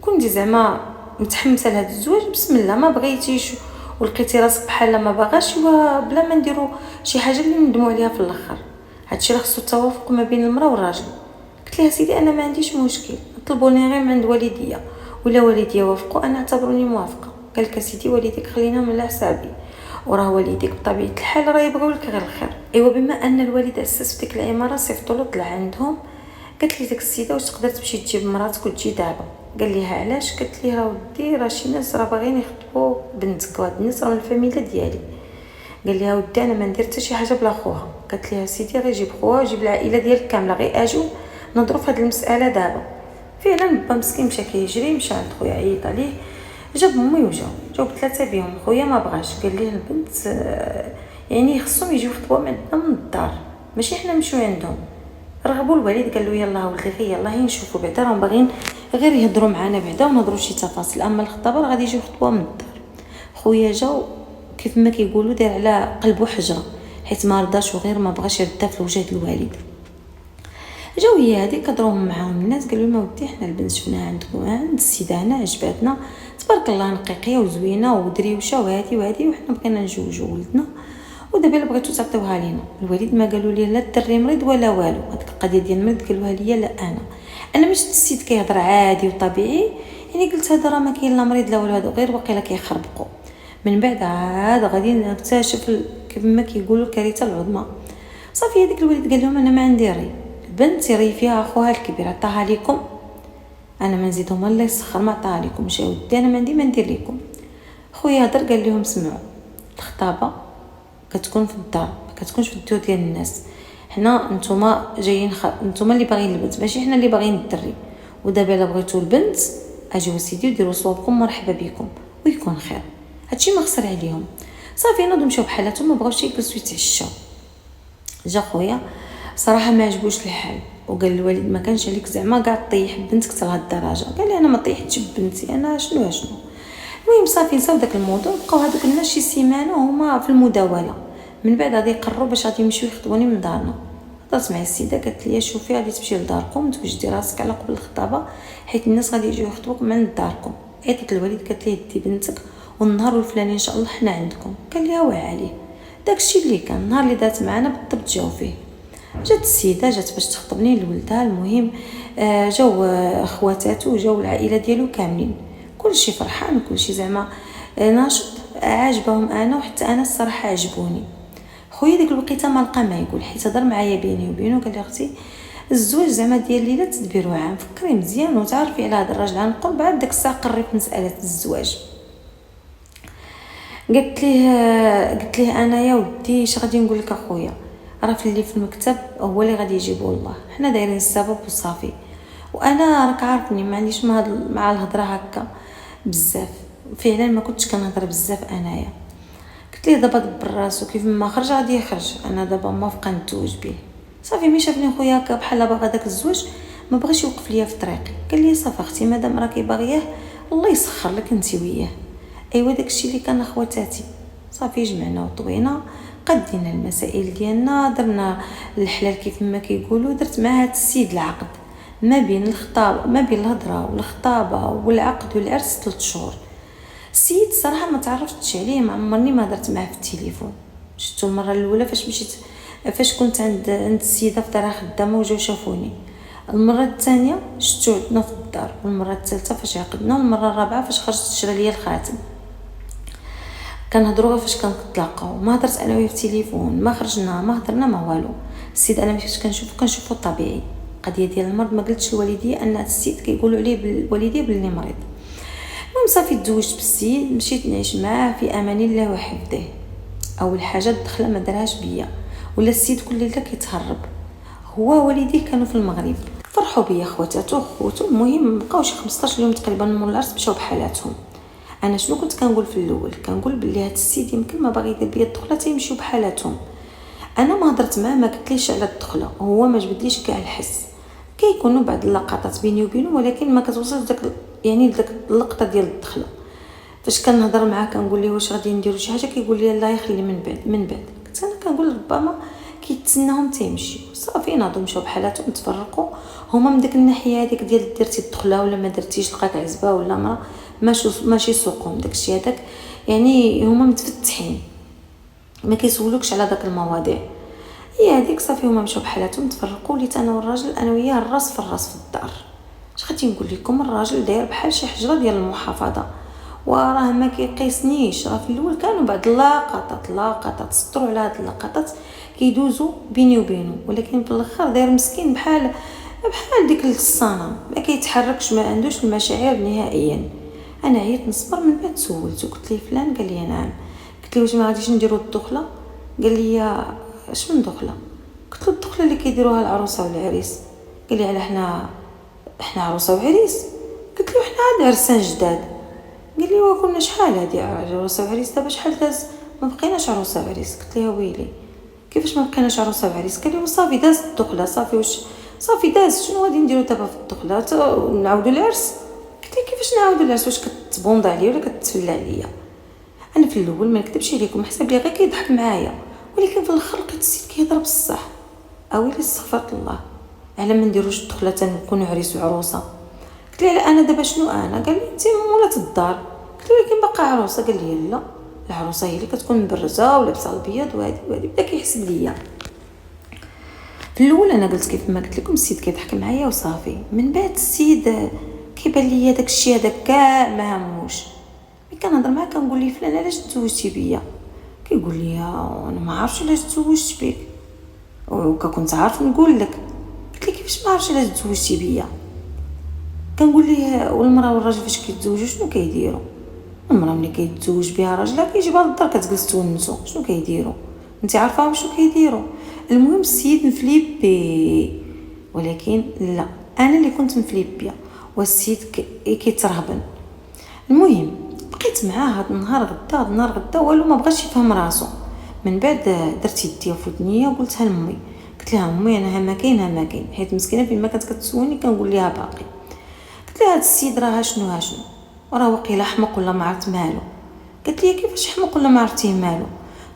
كنتي زعما متحمسه لهذا الزواج بسم الله، ما بغيتيش ولقيتي راسك بحال ما باغاش بلا ما نديروا شي حاجه اللي ندموا عليها في الاخر. هادشي راه خصو التوافق ما بين المراه والراجل. قلت لها سيدي انا ما عنديش مشكل، طلبوني غير من عند والديا، ولا والديا وافقوا انا اعتبروني موافقه. قال لك سيدي والديك خلينا من حسابي، وراه والديك بطبيعه الحال راه يبغيو لك غير الخير. ايوا بما ان الوالد اسس في ديك العماره صيفطوا له طلع عندهم. قالت لي ديك السيده واش تقدر تمشي تجيب مراتك وتجي دابا؟ قال ليها علاش؟ قالت لي راه ودي راه شي ناس راه باغيين يخطبوا بنتك، وهاد الناس راه من الفاميله ديالي. قال ليها ودي انا ما ندير حتى شي حاجه بلا خوها. قالت ليها سيدي غير جيب خوها وجيب العائله ديالك كامله، غير اجيو نضرب في هاد المساله دابا. فعلا با مسكين مشى كيجري، مشى عند خويا عيط عليه، جاب امي جاوب 3 بهم. خويا ما بغاش، قال ليه البنت يعني خصهم يجيو يخطبوا عندنا من الدار، ماشي حنا نمشيو عندهم. رغبوا الوالد قال له يلاه ولدي غير يلاه نشوفوا بعدا، راهم باغيين غير يهضروا معنا بعدا ونهضروا شي تفاصيل، اما الخطابه راه غادي يجيو يخطبوها من الدار. خويا جاو كيف ما كيقولوا دار على قلبه حجره، حيت ما رضاش وغير ما بغاش يردها في وجه الوالد. جاو هي هذيك كضرهم معاهم الناس، قالوا لنا ودي حنا البنت شفناها عندكم عند السيده هنا عجباتنا تبارك الله نقيقيه وزوينه ودريوشه وهادي وحنا بغينا نجوجوا ولدنا، ودابا الا بغيتو تعطيوها لينا. الوالد ما قالوا لي لا الدري مريض ولا والو، هذيك القضيه ديال المريض قالوها لي لا انا مش السيد كيهضر عادي وطبيعي، يعني قلت هذا راه ما كاين لا مريض لا والو، هذا غير واقيلا كيخربقوا. من بعد عاد غادي نكتشف كيف ما كيقولوا الكارثه العظمى. صافي هذيك الوالد قال لهم انا ما عندي ري، بنت يري فيها اخوها الكبير عطاها لكم، انا ما نزيدهم الله يسخر ما عطاها لكم، ماشي ودي انا ما ندير لكم. خويا هضر قال لهم سمعوا، الخطابه كتكون في الدار ما كتكونش في الديور ديال الناس. حنا نتوما جايين نتوما اللي باغيين البنت ماشي حنا اللي باغيين الدري. ودابا الا بغيتو البنت اجيو سيدي وديروا صوابكم مرحبا بكم ويكون خير. هادشي ما خسر عليهم. صافي نوضوا مشاو بحالاتهم ما بغاوش يجلسوا يتعشاو. جا خويا صراحه ما عجبوش الحال وقال الوالد ما كانش عليك زعما كاع طيح بنتك حتى لهاد الدرجه. قال لي انا ما طيحتش بنتي، انا شنو. المهم صافي نساو داك الموضوع. بقاو هذوك الناس شي سيمانه هما في المداوله. من بعد غادي يقرروا باش غادي يمشيو يخطبوني من دارنا. هضرت مع السيده قالت لي شوفي غادي تمشي لداركم توجدي راسك على قبل الخطابه حيت الناس غادي يجيو يخطبوك من داركم. عيطت للوالد قالت لي دي بنتك والنهار الفلاني ان شاء الله حنا عندكم. قال لي واه عليه. داكشي اللي كان النهار اللي دات معنا بالضبط جاو فيه. جات السيده جات باش تخطبني لولدها. المهم جاو اخواتاتو وجاو العائله ديالو كاملين، كلشي فرحان وكلشي زعما ناشط عاجبهم انا وحتى انا الصراحه عجبوني. خويا ديك الوقيته ما لقى ما يقول حيت هضر معايا بيني وبينه قال لي اختي الزواج زعما ديال ليلى تدبيرو عام فكري مزيان وتعرفي على هذا الراجل عن قرب بعد داك الساعه قريت مساله الزواج. قلت ليه انا يا ودي اش غادي نقول لك اخويا راه اللي في المكتب هو اللي غادي يجيبه الله، حنا دايرين السبب وصافي. وانا راك عارفني ما عنديش مع الهضره هكا بزاف، فعلا ما كنتش كنهضر بزاف انايا. قلت ليه دابا دبر راسو كيف ما خرج غادي يخرج، انا دابا موافقه نتزوج به. صافي مي شافني خويا هكا بحال باغا داك الزواج ما بغاش يوقف ليا في طريقي. قال لي صافي اختي مادام راكي باغياه الله يسخر لك انت وياه. ايوا داكشي اللي كان اخواتاتي. صافي جمعنا وطوينا قدينا المسائل ديالنا درنا الحلال كيف ما كيقولوا. درت مع هذا السيد العقد ما بين الهضره والخطابه والعقد والعرس 3 شهور. السيد صراحه ما تعرفتش عليه، ما عمرني ما درت معاه في التليفون. شفتو المره الاولى فاش كنت عند السيده في دارها خدامه وجاو شافوني. المره الثانيه شفتو عندنا في الدار، والمره الثالثه فاش عقدنا، والمره الرابعه فاش خرجت شرا ليا الخاتم. كنهضروا فاش كنتلاقاو، ما هضرت انا وياه في التليفون، ما خرجنا ما هضرنا ما والو. السيد انا فاش كنشوفو طبيعي. قضيه ديال المرض ما قلتش لوالدي ان السيد كيقولوا عليه بالوالديه باللي مريض. المهم صافي تزوجت بالسيد مشيت نعيش معاه في امان الله وحفظه. اول حاجه الدخله ما دارهاش بيا ولا السيد كل ليله كيتهرب. هو والديه كانوا في المغرب، فرحوا بيا خواتاتو وخوتو. المهم بقاو شي 15 يوم تقريبا من العرس مشاو بحالاتهم. انا شنو كنت كنقول في الاول؟ كنقول بلي هاد السيد يمكن ما باغي يدير بيا الدخله تيمشيو بحالاتهم. انا ما هضرت معاه ما قلتليش على الدخله، هو ما جبدليش كاع الحس. كيكونوا بعض اللقطات بيني وبينه ولكن ما كتوصلش داك لداك اللقطه ديال الدخله. فاش كنهضر معاه كنقول ليه واش غادي نديروا شي حاجه كيقول لي لا يخلي من بعد. كنت انا كنقول ربما كيتسناهم تيمشيو. صافي ناضوا مشاو بحالاتهم تفرقوا. هما من ديك الناحيه هذيك ديال درتي الدخله ولا ما درتيش لقاك عزبه ولا مرا ماشي سوقهم داكشي هذاك، يعني هما متفتحين ما كيسولوكش على داك المواضيع. هي هذيك صافي هما مشاو بحالاتهم تفرقوا. وليت انا والراجل انا وياه الراس في الراس في الدار. اش غادي نقول لكم؟ الراجل داير بحال شي حجره ديال المحافظه وراه ما كيقيسنيش. راه في الاول كانوا بعض اللقطات سطروا على هاد اللقطات كيدوزوا بيني وبينه، ولكن في الاخر داير مسكين بحال ديك الصنم ما كيتحركش، ما عندوش المشاعر نهائيا. انا عييت نصبر. من بعد سولته قلت ليه فلان؟ قال لي نعم. قلت ليه واش ما غاديش نديروا الدخله؟ قال لي اش من دخله؟ قلت له الدخله اللي كيديروها العروسه والعريس. قال لي على حنا عروسه وعريس؟ قلت له حنا عاد عرسان جداد. قال لي وكنا شحال هادي عروسه وعريس دابا شحال داز ما بقيناش عروسه وعريس. قلت ليه ويلي كيفاش ما بقيناش عروسه وعريس؟ قال لي وصافي داز الدخله صافي واش صافي داز شنو غادي نديروا دابا في الدخله نعاودوا العرس؟ قلت ليه كيفاش نعاودوا العرس؟ واش كتبوند عليا ولا كتفلى عليا؟ انا في الاول ما نكذبش عليكم حسب لي غير كيضحك معايا، ولكن في الاخر لقيت السيد كيهضر بصح. اويلي استغفرت الله على ما نديروش الدخله تنكونوا عريس وعروسه. قلت ليه انا دابا شنو انا؟ قال لي انت مولات الدار. قلت له ولكن باقا عروسه. قال لي لا العروسه هي اللي كتكون مبرزه ولابسه الابيض وهذه بدا كيحسب ليا. في الاول انا قلت كيف ما قلت لكم السيد كيضحك معايا وصافي. من بعد السيد كيبان ليا داك الشيء هذاك كاع ما هموش. ملي كنهضر معاه كنقول ليه فلان علاش تزوجتي بيا؟ كيقول لي انا ما عارفش علاش تزوجت بيك وكنت عارف نقول لك. قلت كيفاش ما عرفتش علاش تزوجتي بيا؟ كنقول ليه والمراه والراجل فاش كيتزوجوا شنو كيديروا؟ المراه ملي كيتزوج بها راجلها كيجيبها للدار كتجلس تونسو، شنو كيديروا؟ انت عارفاهم شنو كيديروا؟ المهم السيد مفليبي، ولكن لا، انا اللي كنت مفليبيه والسيد كيترهبن. المهم بقيت معاه هاد النهار غدا والو ما بغاش يفهم راسو. من بعد درت يدي في ودنيا وقلتها لامي، قلت لها امي انا ها ما كاين حيت مسكينه فين ما كانت كتسولني كنقول ليها باقي. قلت لها هاد السيد راه شنو راه واقيلا حمق ولا ما عرفت مالو. قالت لي كيفاش حمق ولا ما عرفتيه مالو؟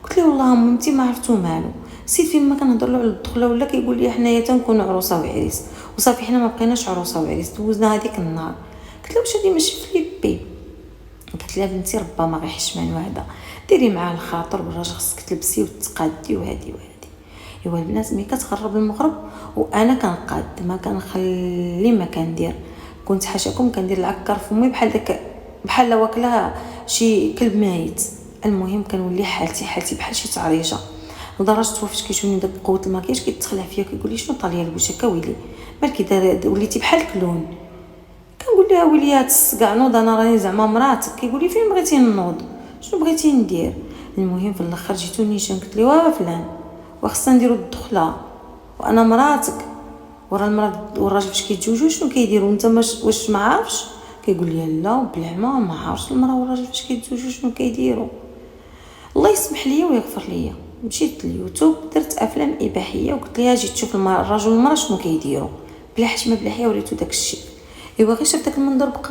قلت لها والله امتي ما عرفتو مالو. السيد فين ما كنهضر له على الدخله ولا كيقول لي حنايا تنكونوا عروسه وعريس وصافي حنا ما بقيناش عروسه وعريس دوزنا هذيك النهار. قلت لها واش هادي ماشي فليبي؟ قلت لها بنتي ربما غير حشمان واحده، ديري معاه الخاطر والراجل خصك تلبسي وتقادي وهادي. ايوا البنات ملي كتغرب المغرب وانا كنقاد ما كنخلي ما كندير، كنت حاشاكم كندير العكار فمي بحال واكله شي كلب ميت. المهم كنولي حالتي بحال شي تعريجه، لدرجه فاش كيشوفني داك قوه المكياج كيتخلع فيا كيقول لي شنو طاليه لوجهك ويلي مالك دايره وليتي بحال كلون. كنقول لها ويلي هاد الصقع نوض انا راني زعما مراتك. كيقول لي فين بغيتي نوض شنو بغيتي ندير؟ المهم في الاخر جيتو نيشان قلت له فلان وخصنا نديرو الدخله وانا مراتك، ورا المراه والراجل فاش كيتزوجوا شنو كيديروا انت واش ما عارفش؟ كيقول لي لا بالعمى ما عارفش المراه والراجل فاش كيتزوجوا شنو كيديروا. الله يسمح لي ويغفر لي، مشيت لليوتيوب درت افلام اباحيه وقلت لها جيت تشوف الرجل والمراه شنو كيديروا بلا حشمه بلا حياه، وريتو داك الشيء. ايوا غير شاف داك المنظر بقى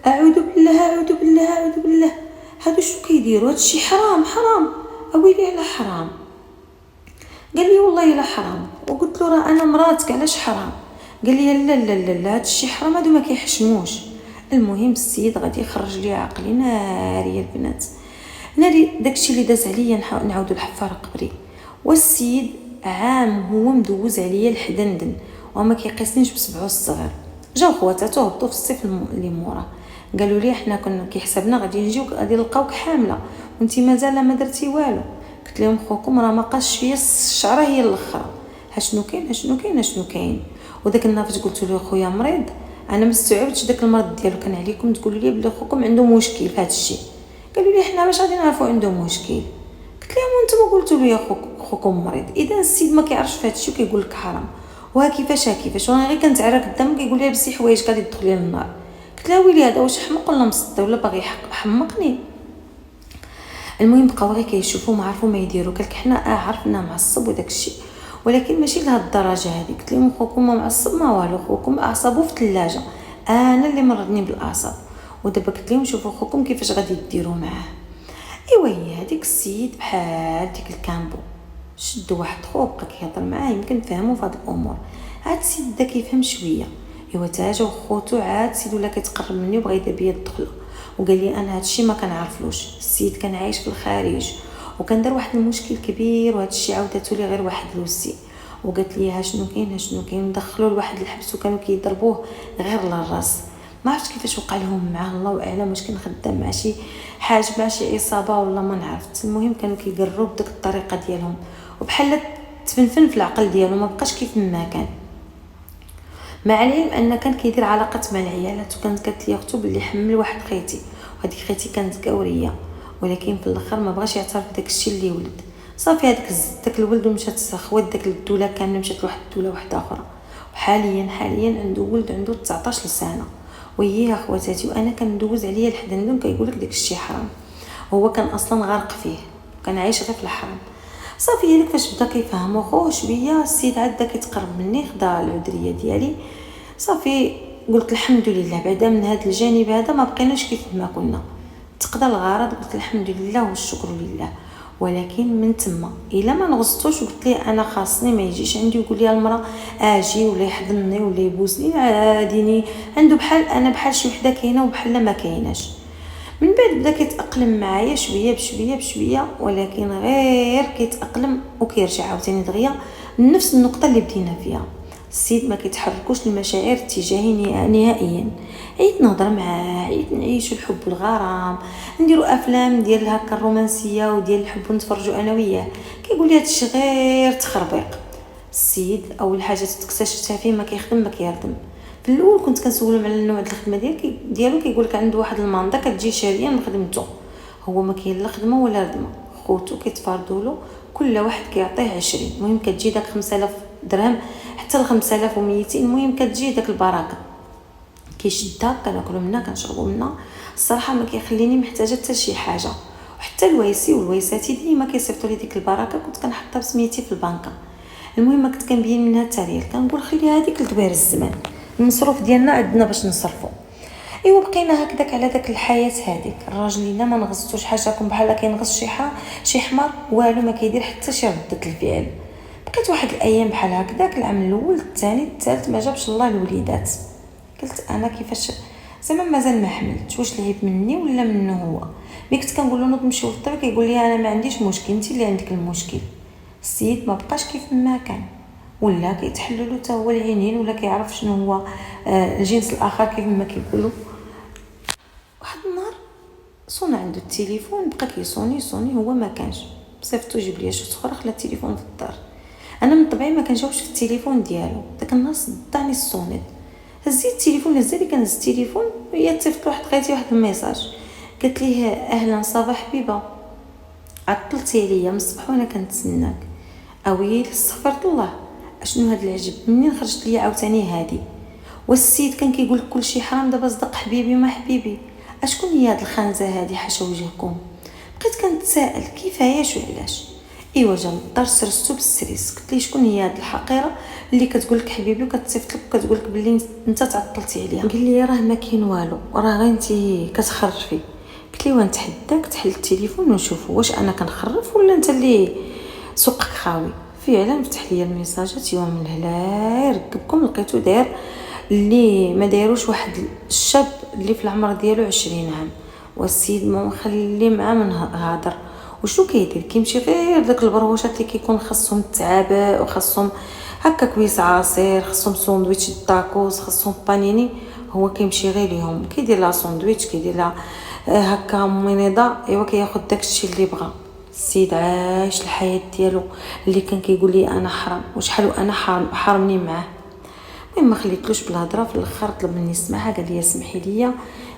اعوذ بالله هادو شنو كيديروا؟ هادشي حرام اويلي على حرام. قال لي والله الا حرام. وقلت له راه انا مراتك علاش حرام؟ قال لي لا هادشي حرام، هادو ما كيحشموش. المهم السيد غادي يخرج لي عقلي ناري يا البنات ناري. داكشي اللي داز عليا نعاودو الحفاره قبري. والسيد عام هو مدوز عليا الحدندن وما كيقيسنيش بسبعو الصغير. جاو خواتاتو هبطوا في الصيف اللي موراه قالوا لي حنا كنا كيحسبنا غادي نجيو غادي نلقاوك حامله وانت مازال ما درتي والو. قلت لهم خوكم راه ما قاش فيا الشعره هي الاخرى، شنو كاين. وداك النهار فاش قلت له خويا مريض انا ما استوعبتش داك المرض ديالو، كان عليكم تقولوا لي بلي خوكم عنده مشكل في هذا الشيء. قالوا لي حنا باش غادي نعرفوا عنده مشكل. قلت لهم وانتم قلتوا لي خوكم مريض، اذا السيد ما كيعرفش في هذا الشيء وكيقول لك حرام وها كيفاش وانا غير كنتعرى قدام كيقول لي لبسي حوايج غادي تدخلي للنار. قلت له ويلي هذا واش حمق ولا مصدى ولا باغي يحمقني؟ المهم بقاو غير كيشوفوا ما عرفوا ما يديروا. قالك حنا عرفنا معصب وداك الشيء ولكن ماشي لهاد الدرجه هذه. قلت لهم خوكم ما معصب ما والو، خوكم اعصابو في الثلاجه، انا اللي مرضني بالاعصاب. ودابا قلت لهم شوفوا خوكم كيفاش غادي ديروا معاه. ايوا هي هذيك السيد بحال ديك الكامبو شد واحد خو بقى كيهضر معاه يمكن فهموا في هاد الامور. عاد السيد بدا كيفهم شويه. ايوا تا جاو خوتو عاد السيد ولا كيتقرب مني وبغى يدير بيا الدخله وقال لي انا هادشي ما كنعرفلوش. السيد كان عايش في الخارج وكان دار واحد المشكل كبير وهذا الشيء عاودته لي غير واحد لوسي وقالت لي ها شنو كاين دخلوا لواحد الحبس وكانوا كيضربوه غير للراس. ما عرفتش كيفاش وقع لهم معاه، الله اعلم واش كان خدام مع شي حاجه مع شي عصابه ولا ما نعرفت. المهم كانوا كيقروا بديك الطريقه ديالهم وبحال تفنفن في العقل ديالو ما بقاش كيف ما كان. مع العلم ان كان كيدير علاقات مع العيالات وكانت قالت لي اختو بلي حمل واحد خيتي وهذيك خيتي كانت قوريه ولكن في الاخر ما بغاش يعترف بداك الشيء اللي ولد. صافي هذاك داك الولد مشات خوات داك الدوله كامله مشات لواحد الدوله واحده اخرى وحاليا عنده ولد عنده 19 سنه. وهي خواتاتي وانا كندوز عليا الحدندن كيقول لك داك الشيء حرام. هو كان اصلا غارق فيه كان عايش غير في الحرام. صافي هذيك فاش بدا كيفهموا خوه شويه السيد عاد بدا كيتقرب مني خدا العذريه ديالي. صافي قلت الحمد لله بعدا من هذا الجانب هذا ما بقيناش كيف ما كنا تقضى الغرض. قلت الحمد لله والشكر لله. ولكن من تما الا ما نغصتوش وقلت ليه انا خاصني ما يجيش عندي ويقول لي المراه اجي ولا يحضنني ولا يبوسني عاديني عنده بحال انا بحال شي وحده كاينه وبحال ما كايناش. من بعد بدا كيتاقلم معايا شويه بشويه ولكن غير كيتاقلم وكيرجع عاوتاني دغيا لنفس النقطه اللي بدينا فيها. السيد ما كيتحركوش المشاعر تجاهي نهائيا. عيت نهضر معاه عيت نعيش الحب والغرام نديروا افلام ديال هكا الرومانسيه وديال الحب ونتفرجوا انا وياه كيقول لي هادشي غير تخربيق. السيد اول حاجه تكتشفتها فيه ما كيخدم ما كيردم. في الاول كنت كنسولهم على النوع ديال الخدمه ديالو كيقول لك عنده واحد الماندا كتجي شهريا من خدمته، هو ما كاين لا خدمه ولا ردمه. خوتو كيتفاردوا له كل واحد كيعطيه 20. المهم كتجي داك 5000 درهم حتى ل 5200. المهم كتجي داك البركه كيشدها، كناكلوا منها كنشربوا منها. الصراحه ما كيخليني محتاجه حتى شي حاجه. وحتى الويسي والويساتي ديما كيصيفطوا لي ديك البركه، كنت كنحطها بسميتي في البنكه. المهم كنت كنبين منها التاريخ، كنقول خليها هذيك لدوير الزمان، المصروف ديالنا عندنا باش نصرفوا. ايوا بقينا هكذاك على داك الحياه هذيك. الراجل الا ما نغزتوش حاجاكم بحال كينغز شي حمار والو ما كيدير حتى شي رده الفعل. بقيت واحد الايام بحال هكذاك، العام الاول الثاني الثالث ما جابش الله الوليدات. قلت انا كيفاش زعما مازال ما حملت، واش العيب مني ولا منه هو؟ ملي كنت كنقول له نوض نمشيو للطبيب كيقول لي انا ما عنديش مشكل، انت اللي عندك المشكل. السيد ما بقاش كيف ما كان، ولا كيتحللوا حتى هو العينين، ولا كيعرف شنو هو الجنس الاخر كيف ما كيقولوا. واحد النهار صونا عنده التليفون، بقى كيصوني هو ما كانش. صيفطو جيب لي شي اخرى، خلى التليفون في الدار. انا من طبيعي ما كنجاوبش في التليفون ديالو. داك النهار صدعني الصونيت، هزيت التليفون، هزالي كنهز التليفون، هي تصيفط واحد خيتي واحد الميساج، قالت ليه اهلا صباح حبيبه، عطلتي عليا من الصباح وانا كنتسناك. اويلي استغفرت الله، اشنو هاد العجب منين خرجت لي عاوتاني هادي؟ والسيد كان كيقول لك كلشي حرام، دابا صدق حبيبي ما حبيبي. اشكون هي هاد الخنزه هادي حاشا وجهكم؟ بقيت كنتسائل كيفاش وعلاش. ايوا جا للدار سرستو بالسريس، قلت ليه شكون هي هاد الحقيره اللي كتقول لك حبيبي وكتصيفط لك وكتقول لك بلي انت تعطلتي عليها؟ قال لي راه ما كاين والو، راه غير انت كتخرفي. قلت ليه ونتحداك تحل التليفون ونشوفوا واش انا كنخرف ولا انت اللي سوقك خاوي. فعلا فتح لي الميساجات، يوم من الهلا يركبكم لقيتو داير اللي ما دايروش واحد الشاب اللي في العمر ديالو 20 عام، والسيد ما مخلي معاه من هادر. وشنو كيدير؟ كيمشي غير داك البروشات اللي كيكون خاصهم التعابه وخاصهم هكا كويس عصير، خاصهم ساندويتش الطاكوس، خاصهم بانيني. هو كيمشي غير ليهم كيدير لا ساندويتش، كيدير لا هكا منيضه. ايوا كياخذ داكشي اللي بغا. السيد عايش الحياه ديالو اللي كان كيقول لي انا حرام، وشحال وانا حرمني معاه. المهم ما خليتلوش بالهضره، في الاخر طلب مني السماحه، قال لي سمحي لي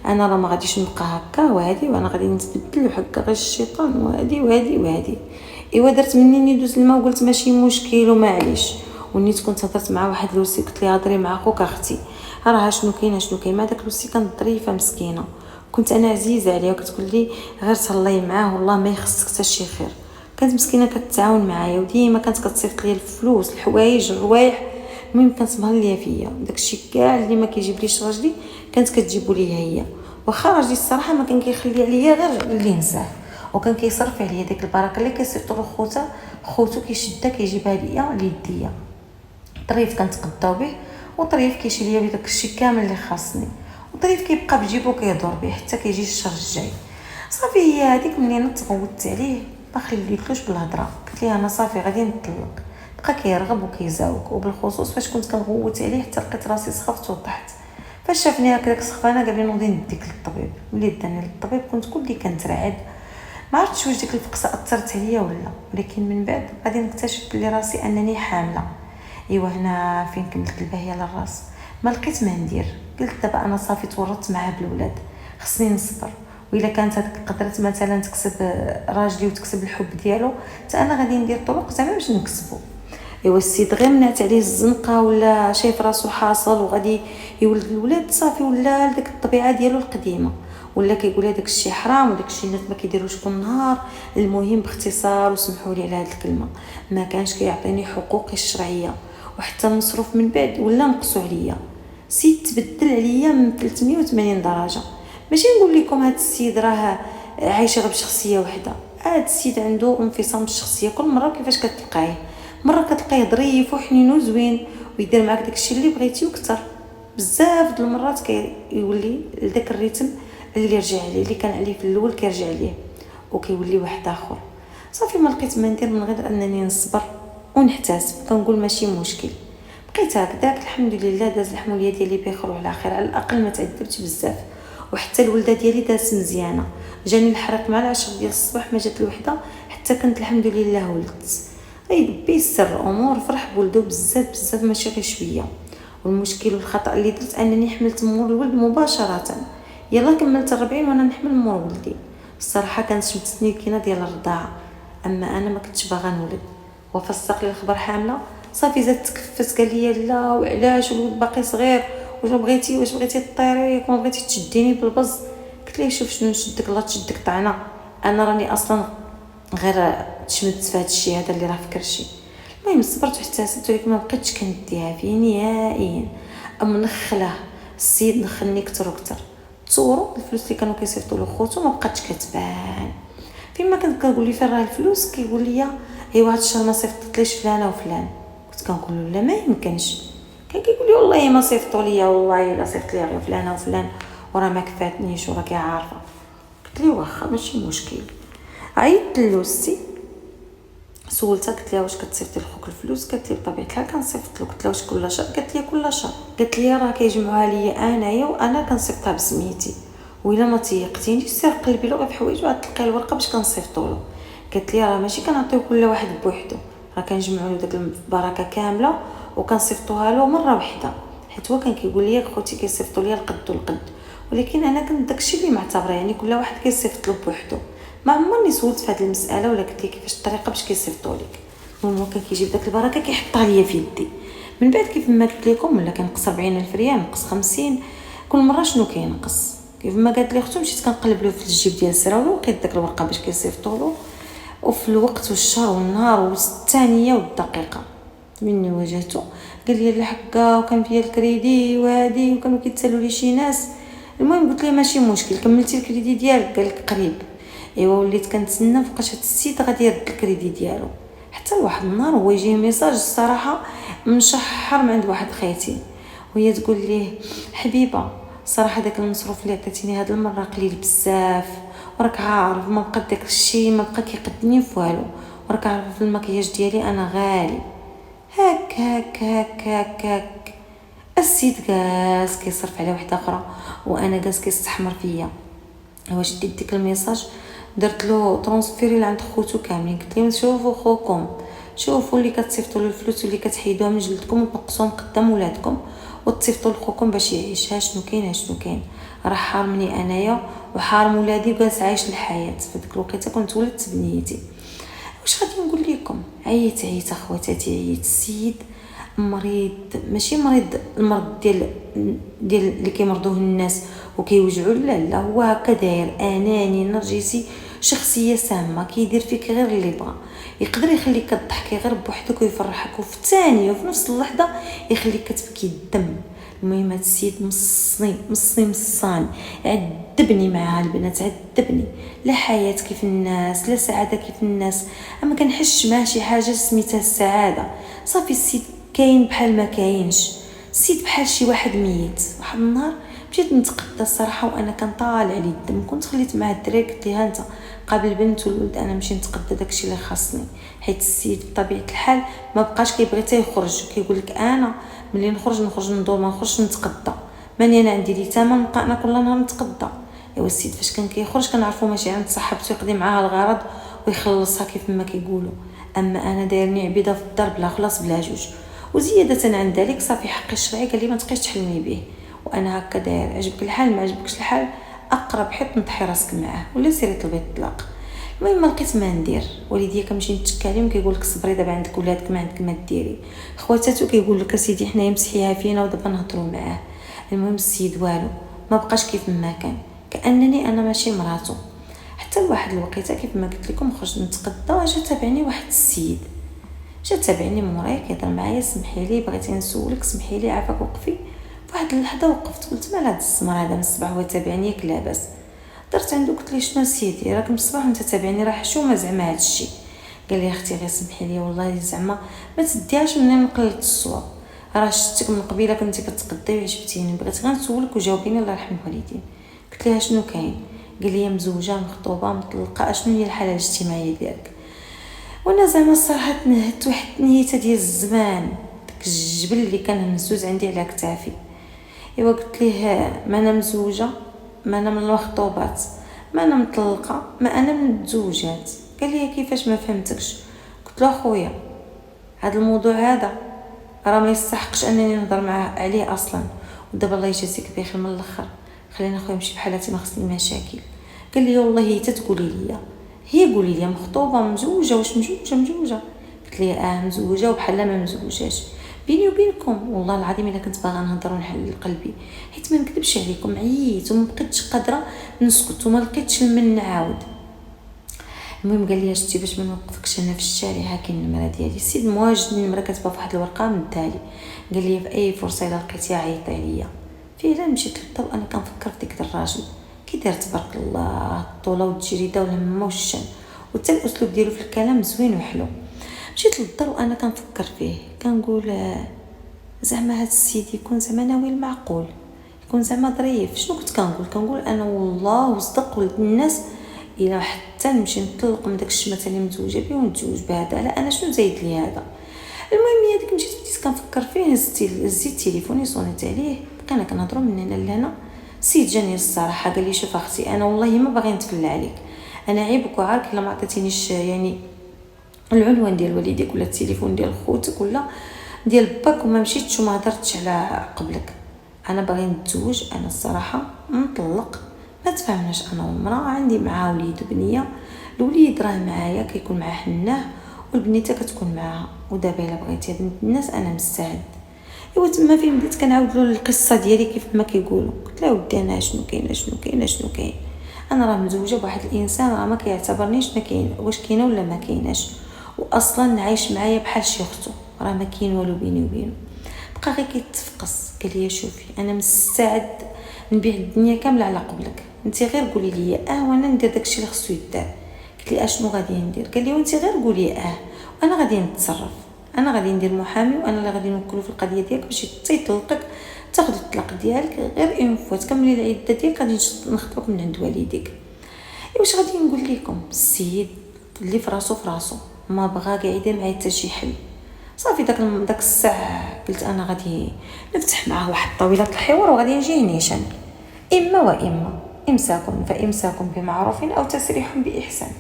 انا راه ما غاديش نبقى هكا وهادي، وانا غادي نتبدل وحكا غير الشيطان وهادي. ايوا درت مني ندوز الماء وقلت ماشي مشكل ومعليش. ونيت كنت هضرت مع واحد لوسي، قلت لي هضري مع خوك اختي، راه شنو كاين مع داك لوسي كانت ظريفه مسكينه، كنت انا عزيزه عليها، وكتقول لي غير تهلاي معاه والله ما يخصك حتى شي خير. كانت مسكينه كتعاون معايا، وديما كانت كتصيفط لي الفلوس الحوايج الروايح. المهم كانت مهليه فيا، داكشي كاع اللي ما كيجيبليش راجلي كانت كتجيبو ليا هي. واخا راجلي الصراحه ما كان كيخلي عليا غير اللي نساه، وكان كيصرف عليا ديك البركه اللي كيصيفطوا له خوتو كيشدها كيجيبها ليا ليديا. طريف كنتقداو به، وطريف كيشي ليا بداك الشيء كامل اللي خاصني، وطريف كيبقى بجيبو كيدور به حتى كيجي الشهر الجاي. صافي هي هذيك ملي انا تغودت عليه ما خليتلوش بالهضره، قلت ليه انا صافي غادي نطلق. بقى كيرغب وكيزاوق، وبالخصوص فاش كنت كنغوت عليه حتى لقيت راسي سخفت وطحت. فاش شافني هكاك سخفانه قال لي نوضي نديك للطبيب. ملي داني للطبيب كنت كلي كنترعد، ما عرفتش واش ديك الفقصه اثرت عليا ولا، ولكن من بعد غادي نكتشف بلي راسي انني حامله. ايوا هنا فين كملت الباهيه للراس، ما لقيت ما ندير. قلت دابا انا صافي تورطت معاه بالولاد، خصني نصبر، وإلا كانت هذيك قدرت مثلا تكسب راجلي وتكسب الحب ديالو، حتى انا غادي ندير طرق زعما باش نكسبو. ايوا السيد غير منعت عليه الزنقه، ولا شايف راسو حاصل وغادي يولد الولاد، صافي ولا لديك الطبيعه ديالو القديمه، ولا كيقول هذاك الشيء حرام وداك الشيء الناس ما كيديروش كل نهار. المهم باختصار وسمحوا لي على هذه الكلمه، ما كانش كيعطيني حقوقي الشرعيه، وحتى المصروف من بعد ولا نقصوا عليا. سيد تبدل عليا من 380 درجه. ماشي نقول لكم هذا السيد راه عايشه غير بشخصيه وحده، هذا السيد عنده انفصام الشخصيه. كل مره كيفاش كتلقايه، مره كتلقايه ظريف وحنين وزوين ويدير معك داكشي اللي بغيتي وكثر. بزاف د المرات كيولي لذاك الريتم اللي رجع عليه، اللي كان عليه في الاول كيرجع عليه وكيولي واحد اخر. صافي ما لقيت ما ندير من غير انني نصبر ونحتسب، كنقول ماشي مشكل. بقيت هكذاك الحمد لله، داز الحموليه ديالي بخير وعلى خير، على الاقل ما تعذبتش بزاف، وحتى الولده ديالي دازت مزيانه. جاني الحرق مع 10 ديال الصباح، ما جات الوحده حتى كنت الحمد لله ولدت. ربي يسر الامور، فرح بولدو بزاف بزاف ماشي غير شويه. والمشكل والخطا اللي درت انني حملت مور الولد مباشره، يلا كملت 40 وانا نحمل مور ولدي. الصراحه كانت شمتني كينه ديال الرضاعه، اما انا ما كنتش باغا نولد. وفسق لي الخبر حامله، صافي زاد تكفت قال لي لا وعلاش الولد باقي صغير، واش بغيتي طيري، ما بغيتي تشديني بالبز. قلت ليه شوف شنو نشدك، الله تشدك طعنه، انا راني اصلا غير تشمت في هذا الشيء هذا اللي راه في كرشي. المهم صبرت واحتسبت، ولكن ما بقيتش كنديها فيه نهائيا. اما نخله السيد نخلني كتر وكتر. تصوروا الفلوس اللي كانوا كيصيفطوا له خوتو ما بقاتش كتبان. فيما كنت كنقول لي فين راه الفلوس، كيقول لي ايوا هاد الشهر ما صيفطتليش فلانه وفلان. كنت كنقول له لا ما يمكنش، كان كيقول لي والله ما صيفطوا لي، والله الا صيفط لي غير فلانه وفلان وراه ما كفاتنيش وراكي عارفه. قلت لي واخا ماشي مشكل. عيطت لوستي سولتها، قلت لها واش كتصيفطي لخوك الفلوس؟ قالت لي بطبيعه الحال كنصيفط له. قلت لها واش كل شهر؟ قالت لي كل شهر. قالت لي راه كيجمعوها ليا انايا وانا كنصيفطها بسميتي، وإلا ما تيقتينيش سير قلبي له غير في حوايج وعاد تلقاي الورقه باش كنصيفطوا له. قالت لي راه ماشي كنعطيو كل واحد بوحدو، راه كنجمعوا له داك البركه كامله وكنصيفطوها له مره واحده، حيت هو كان كيقول لي خوتي كيصيفطوا لي القد والقد، ولكن انا كنت داكشي اللي معتبره يعني كل واحد كيصيفط له بوحدو. ما عمرني سولت في هذه المساله ولا قلت لي كيفاش الطريقه باش كيصيفطوا لك. المهم كان كيجيب داك البركه كيحطها ليا في يدي. من بعد كيف ما قلت لكم ولا كنقص 40,000 ريال، نقص 50 كل مره. شنو كينقص؟ كيف ما قالت لي اختو مشيت كنقلب له في الجيب ديال السراوله ولقيت داك الورقه باش كيصيفطوا له، وفي الوقت والشهر والنهار والثانيه والدقيقه مني واجهته. قال لي الحقه وكان فيا الكريدي وهادي وكانوا كيتسالوا لي شي ناس. المهم قلت له ماشي مشكل، كملتي الكريدي ديالك؟ قال لك قريب. ايوا وليت كنتسنى فوقاش هاد السيت غادي يرد الكريدي ديالو. حتى لواحد النهار هو يجيه ميساج الصراحه مشحر من عند واحد خيتي، وهي تقول ليه حبيبه صراحه داك المصروف اللي عطيتيني هاد المره قليل بزاف، وراك عارف ما بقى داك الشيء ما بقى كيقدني في والو، وراك عارف في المكياج ديالي انا غالي. هاك هاك هاك هاك هاك السيد جالس كيصرف على وحده اخرى وانا جالس كيستحمر فيا. واش ديت ديك الميساج درت له ترانسفيري لعند خوتو كاملين. قلت لهم شوفوا خوكم، شوفوا اللي كتصيفطوا له الفلوس واللي كتحيدوها من جلدكم وتنقصوهم قدام ولادكم وتصيفطوا لخوكم باش يعيش. ها شنو كاين، شنو كاين، راه حارمني انايا وحارم ولادي وجالس عايش الحياه. في ديك الوقيته كنت ولدت بنيتي. واش غادي نقول لكم، عييت اخواتاتي، عييت. السيد مريض، ماشي مريض المرض ديال اللي كيمرضوه الناس وكيوجعوا، لا هو هكا داير اناني نرجسي، شخصيه سامه، كيدير فيك غير اللي بغا. يقدر يخليك تضحكي غير بوحدك ويفرحك، وفي الثانيه وفي نفس اللحظه يخليك كتبكي الدم. المهم هاد السيد مصاني عذبني مع البنات، عذبني. لا حياه كيف الناس، لا سعاده كيف الناس، اما كنحش مع شي حاجه سميتها السعاده. صافي السيد كاين بحال ما كاينش، السيد بحال شي واحد ميت. واحد النهار مشيت نتقدى الصراحه وانا كنطالع لي الدم، كنت خليت مع الدراري قلت ليه ها انت قبل البنت والولد انا نمشي نتقدى داكشي اللي خاصني. حيت السيد بطبيعه الحال ما بقاش كيبغي حتى يخرج، كيقول لك انا ملي نخرج ندور، ما نخرجش نتقدى، ماني انا عندي لي ثمن نبقى انا كل نهار نتقدى. ايوا السيد فاش كان كيخرج كنعرفوا ماشي عند صاحبته يقضي معاها الغرض ويخلصها كيف ما كيقولوا. اما انا دايرني عبيده في الدار بلا خلاص بلا جوج. وزياده عن ذلك صافي حقي الشرعي قال لي ما تبقيش تحلمي به، وانا هكا داير، عجبك الحال ما عجبكش الحال اقرب حيط نطحي راسك معاه ولا سيري طلبي الطلاق. المهم ما لقيت ما ندير، والديا كنمشي نتشكى عليهم كيقول لك صبري دابا عندك ولادك ما عندك ما ديري. خواتاتو كيقول لك اسيدي حنايا مسحيها فينا ودابا نهضروا معاه. المهم السيد والو ما بقاش كيف ما كان، كانني انا ماشي مراتو. حتى لواحد الوقيته كيف ما قلت لكم خرجت نتقدى، جا تابعني واحد السيد، جا تابعني من مورايا كيهضر معايا، سمحي لي بغيتي نسولك، سمحي لي عافاك وقفي. فواحد اللحظه وقفت، قلت مال هذا السمر هذا من الصباح هو تابعني ياك لاباس. درت عنده قلت لي شنو سيدي راك من الصباح وانت تابعني، راه حشومه زعما هذا الشيء. قال لي اختي غير سمحي لي والله زعما ما تديهاش منين قلت الصور، راه شفتك من قبيله كنتي كتقدي وعجبتيني، بغيت غير نسولك وجاوبيني الله يرحم الوالدين. قلت لها شنو كاين؟ قال لي مزوجه مخطوبه مطلقه، اشنو هي الحاله الاجتماعيه ديالك؟ وانا زعما الصراحه تنهدت واحد النيته ديال الزمان، داك الجبل اللي كان مهزوز عندي على كتافي. ايوا قلت ليه ما انا مزوجه، ما انا من المخطوبات، ما انا مطلقه، ما انا من الزوجات. قال لي كيفاش ما فهمتكش؟ قلت له خويا هذا الموضوع هذا راه ما يستحقش انني نهضر معاه عليه اصلا. ودابا الله يجازيك بخير من الاخر، خلينا خويا نمشي بحالاتي، ما خصني مشاكل. قال لي والله هي تتقولي لي، هي قولي لي مخطوبه مزوجه، واش مزوجه؟ قلت لي مزوجه وبحال ما مزوجاش. بيني وبينكم والله العظيم الا كنت باغا نهضر ونحل قلبي، حيت ما نكذبش عليكم عييت وما بقيتش قادره نسكت وما لقيتش من نعاود. المهم قال لي شتي باش ما نوقفكش انا في الشارع، ها كاين النمره ديالي. السيد مواجدني النمره كتبقى في واحد الورقه مدالي، قال لي في اي فرصه الا لقيتيها عيطي عليا. فعلا مشيت للدار وانا كنفكر في ديك الراجل كي دار تبارك الله، الطوله والتجريده والهمه والشن، وحتى الاسلوب ديالو في الكلام زوين وحلو. مشيت للدار وانا كنفكر فيه، كنقول زعما هذا السيد يكون زعما ناوي المعقول، يكون زعما ظريف. شنو كنت كنقول انا والله وصدق ولد الناس الى حتى نمشي نطلق من داك الشماته اللي متزوجه به ونتزوج بهذا، لا انا شنو زايد لي هذا. المهم هذيك مشيت بديت كنفكر فيه، هزيت تليفوني صونيت عليه، بقينا كنهضروا من هنا لهنا. السيد جاني الصراحه قال لي شوف اختي انا والله ما باغي نتفلى عليك، انا عيبك وعارك الا ما عطيتينيش يعني العنوان ديال والديك ولا التليفون ديال خوتك ولا ديال باك وما مشيتش وما هضرتش على قبلك، انا باغي نتزوج، انا الصراحه نطلق، ما تفهمناش انا والمراه، عندي معها وليد وبنيه، الوليد راه معايا كيكون مع حناه والبنيته كتكون معها، ودابا الا بغيتي بنت الناس انا مستعد. ايوا تما فين بديت كنعاود له القصه ديالي كيف ما كيقولوا. قلت له ودي انا شنو كاين، انا راه مزوجه بواحد الانسان راه ما كيعتبرنيش، ما كاين واش كاينه ولا ما كايناش، واصلا عايش معايا بحال شي اختو، راه ما كاين والو بيني وبينه. بقى غير كيتفقص، قال لي شوفي انا مستعد نبيع الدنيا كامله على قبلك، انت غير قولي لي وانا ندير داكشي اللي خصو يدار. قلت لي اشنو غادي ندير؟ قال لي وانت غير قولي وانا غادي نتصرف، انا غادي ندير محامي وانا اللي غادي نوكلو في القضيه ديالك باش يطلقك، تاخذ الطلاق ديالك غير اون فوا تكملي العده ديالك غادي نخطبك من عند والديك. واش غادي نقول لكم، السيد اللي في راسو ما بغا كاع يدير معايا حتى شي حل. صافي داك الساعه قلت انا غادي نفتح معاه واحد طاوله الحوار وغادي نجي نيشان، اما فامساكم بمعروف او تسريح باحسان.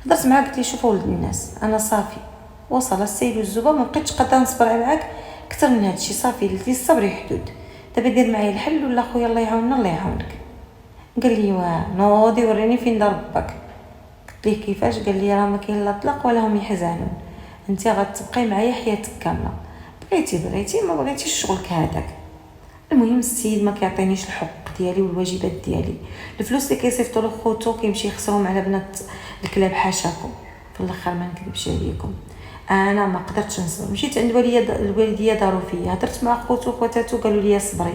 هضرت معاه قلت لي شوف ولد الناس انا صافي وصل السيل والزبا، ما بقيتش قادره نصبر معاك اكثر من هذا الشيء، صافي لي الصبر حدود، دابا دير معايا الحل ولا خويا الله يعاوننا الله يعاونك. قال لي نوضي وريني فين دار باك. قلت ليه كيفاش؟ قال لي راه ما كاين لا طلاق ولا هم يحزنون، انت غتبقاي معايا حياتك كامله، بغيتي ما بغيتيش شغلك هذاك. المهم السيد ما كيعطينيش الحقوق ديالي والواجبات ديالي، الفلوس اللي كيصيفطوا له خوتو كيمشي يخسرهم على بنات الكلاب حاشاكم. في الاخر ما نكذبش عليكم انا ما قدرتش نصبر، مشيت عند الوالديه داروا فيا، هضرت مع خوتو وخواتاتو قالوا لي صبري،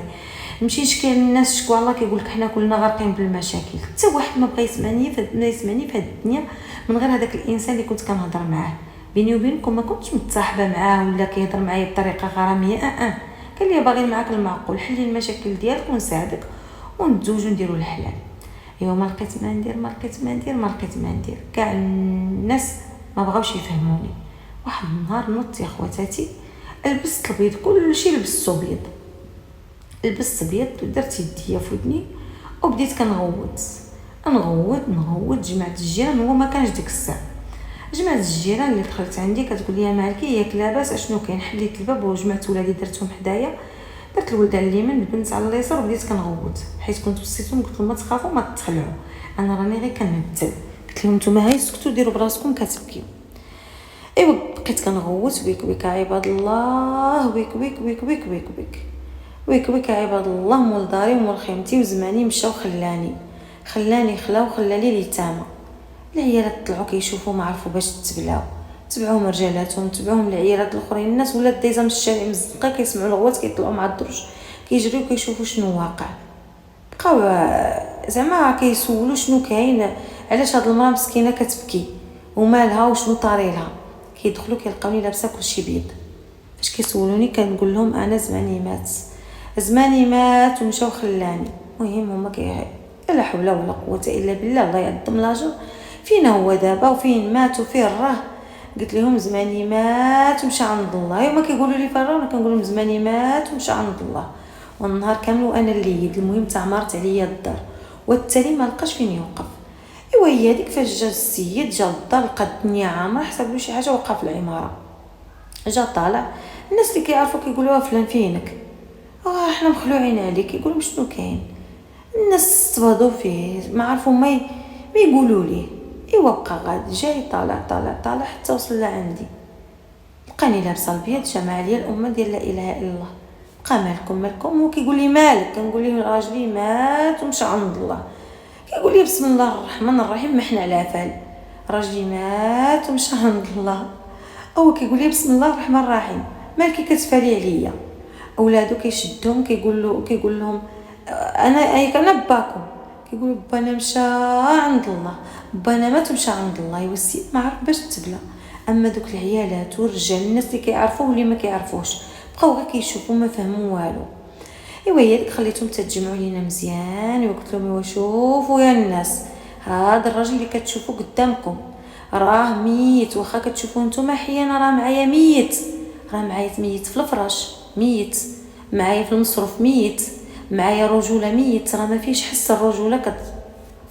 نمشي نشكي للناس شكوى الله كيقول لك حنا كلنا غارقين بالمشاكل، حتى واحد ما بغى يسمعني في هذه الدنيا من غير هذاك الانسان اللي كنت كنهضر معاه. بيني وبينكم ما كنتش متصاحبه معاه ولا كيهضر معايا بطريقه غراميه، قال لي باغي معاك المعقول، حلي المشاكل ديالك ونساعدك ونتزوجوا نديروا الحلال. ايوا ما لقيت ما ندير كاع الناس ما بغاوش يفهموني. واحد النهار نط يا خواتاتي، لبست البيض، كلشي لبستو بيض، لبست بيض ودرت يديا في ودني وبديت كنغوت، جمعت الجيران، هو ما كانش ديك الساعه، جمعت الجيران اللي دخلت عندي كتقول لي مالكي ياك لاباس اشنو كاين، حليت الباب وجمعت ولادي درتهم حدايا، درت الولد على اليمين البنت على اليسار وبديت كنغوت، حيت كنت وصيتهم قلت لهم ما تخافوا ما تخلعوا، انا راني غير كنمثل، قلت لهم نتوما هاي سكتوا ديروا براسكم كتبكيو. ايوا بقيت كنغوت ويك عباد الله، ويك عباد الله، مول داري ومول خيمتي وزماني مشى وخلاني خلا وخلالي اليتامى. العيالات طلعوا كيشوفوا ما عرفوا باش تبعوهم رجالاتهم، تبعوهم العيالات الاخرين، الناس ولات دايزه من الشارع مزقه كيسمعوا الغوات كيطلعوا مع الدرج كيجريو كيشوفوا شنو واقع، بقاو زعما كيسولوا شنو كاين، علاش هاد المراه مسكينه كتبكي ومالها وشنو طاريلها. كيدخلوا كيلقاوني لابسه كلشي بيض، فاش كيسولوني كنقول لهم انا زماني مات ومشى وخلاني. المهم هما لا حول ولا قوه الا بالله، الله يعظم لاجر، فين هو دابا وفين مات وفين راه؟ قلت لهم زماني مات ومشى عند الله. هما كيقولوا لي فرا وانا كنقول لهم زماني مات ومشى عند الله، والنهار كامل وانا اللي يد. المهم تعمرت عليا الدار والتالي ما لقاش فين يوقف. ايوا هي هذيك فاش جا السيد جا للدار لقى الدنيا عامره، حسب له شي حاجه وقع في العماره. جا طالع، الناس اللي كيعرفوا كيقولوا فلان فينك، حنا مخلوعين عليك. يقولوا شنو كاين؟ الناس استبغضوا فيه، ما عرفوا ما يقولوا ليه. ايوا بقى غادي جاي طالع حتى وصل لعندي، لقاني لابسه البيض، جمع ليا الامه ديال لا اله الا الله. بقى مالكم هو كيقول لي مالك؟ كنقول ليه راجلي مات ومشى عند الله. كيقول لي بسم الله الرحمن الرحيم، ما حنا على فال، راجلي مات ومشى عند الله. هو كيقول لي بسم الله الرحمن الرحيم، مالك كتفالي عليا؟ اولادو كيشدهم كيقول لهم انا باكم. كيقولوا بانا مشى عند الله، بانا مات ومشى عند الله. والسيد ما عرف باش تبلا. اما دوك العيالات والرجال الناس اللي كيعرفوه واللي ما كيعرفوش بقاو غير كيشوفوا ما فهموا والو. ايوا هي ديك خليتهم تتجمعوا لينا مزيان وقلت لهم ايوا شوفوا يا الناس، هذا الراجل اللي كتشوفوا قدامكم راه ميت، واخا كتشوفوه نتوما حيانا راه معايا ميت، راه معايا ميت في الفراش، ميت معايا في المصروف، ميت معايا رجوله، ميت راه ما فيش حس الرجوله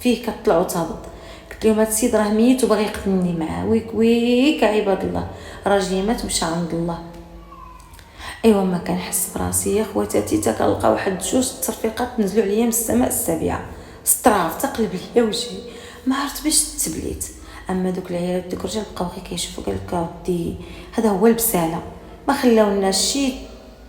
فيه كطلعوا تهبط. قلت لهم هذا السيد راه ميت وباغي يقتلني معاه. ويك عباد الله، راجلي مات ومشى عند الله. ايوا ما كنحس براسي يا خواتاتي تا كنلقى واحد جوج الترفيقات نزلوا عليا من السماء السابعه، استراف تقلب ليا وجهي، ما عرفت باش تبليت. اما دوك العيالات دوك الرجال بقاو غير كيشوفوا، قال لك ودي هذا هو البساله، ما خلاو الناس شي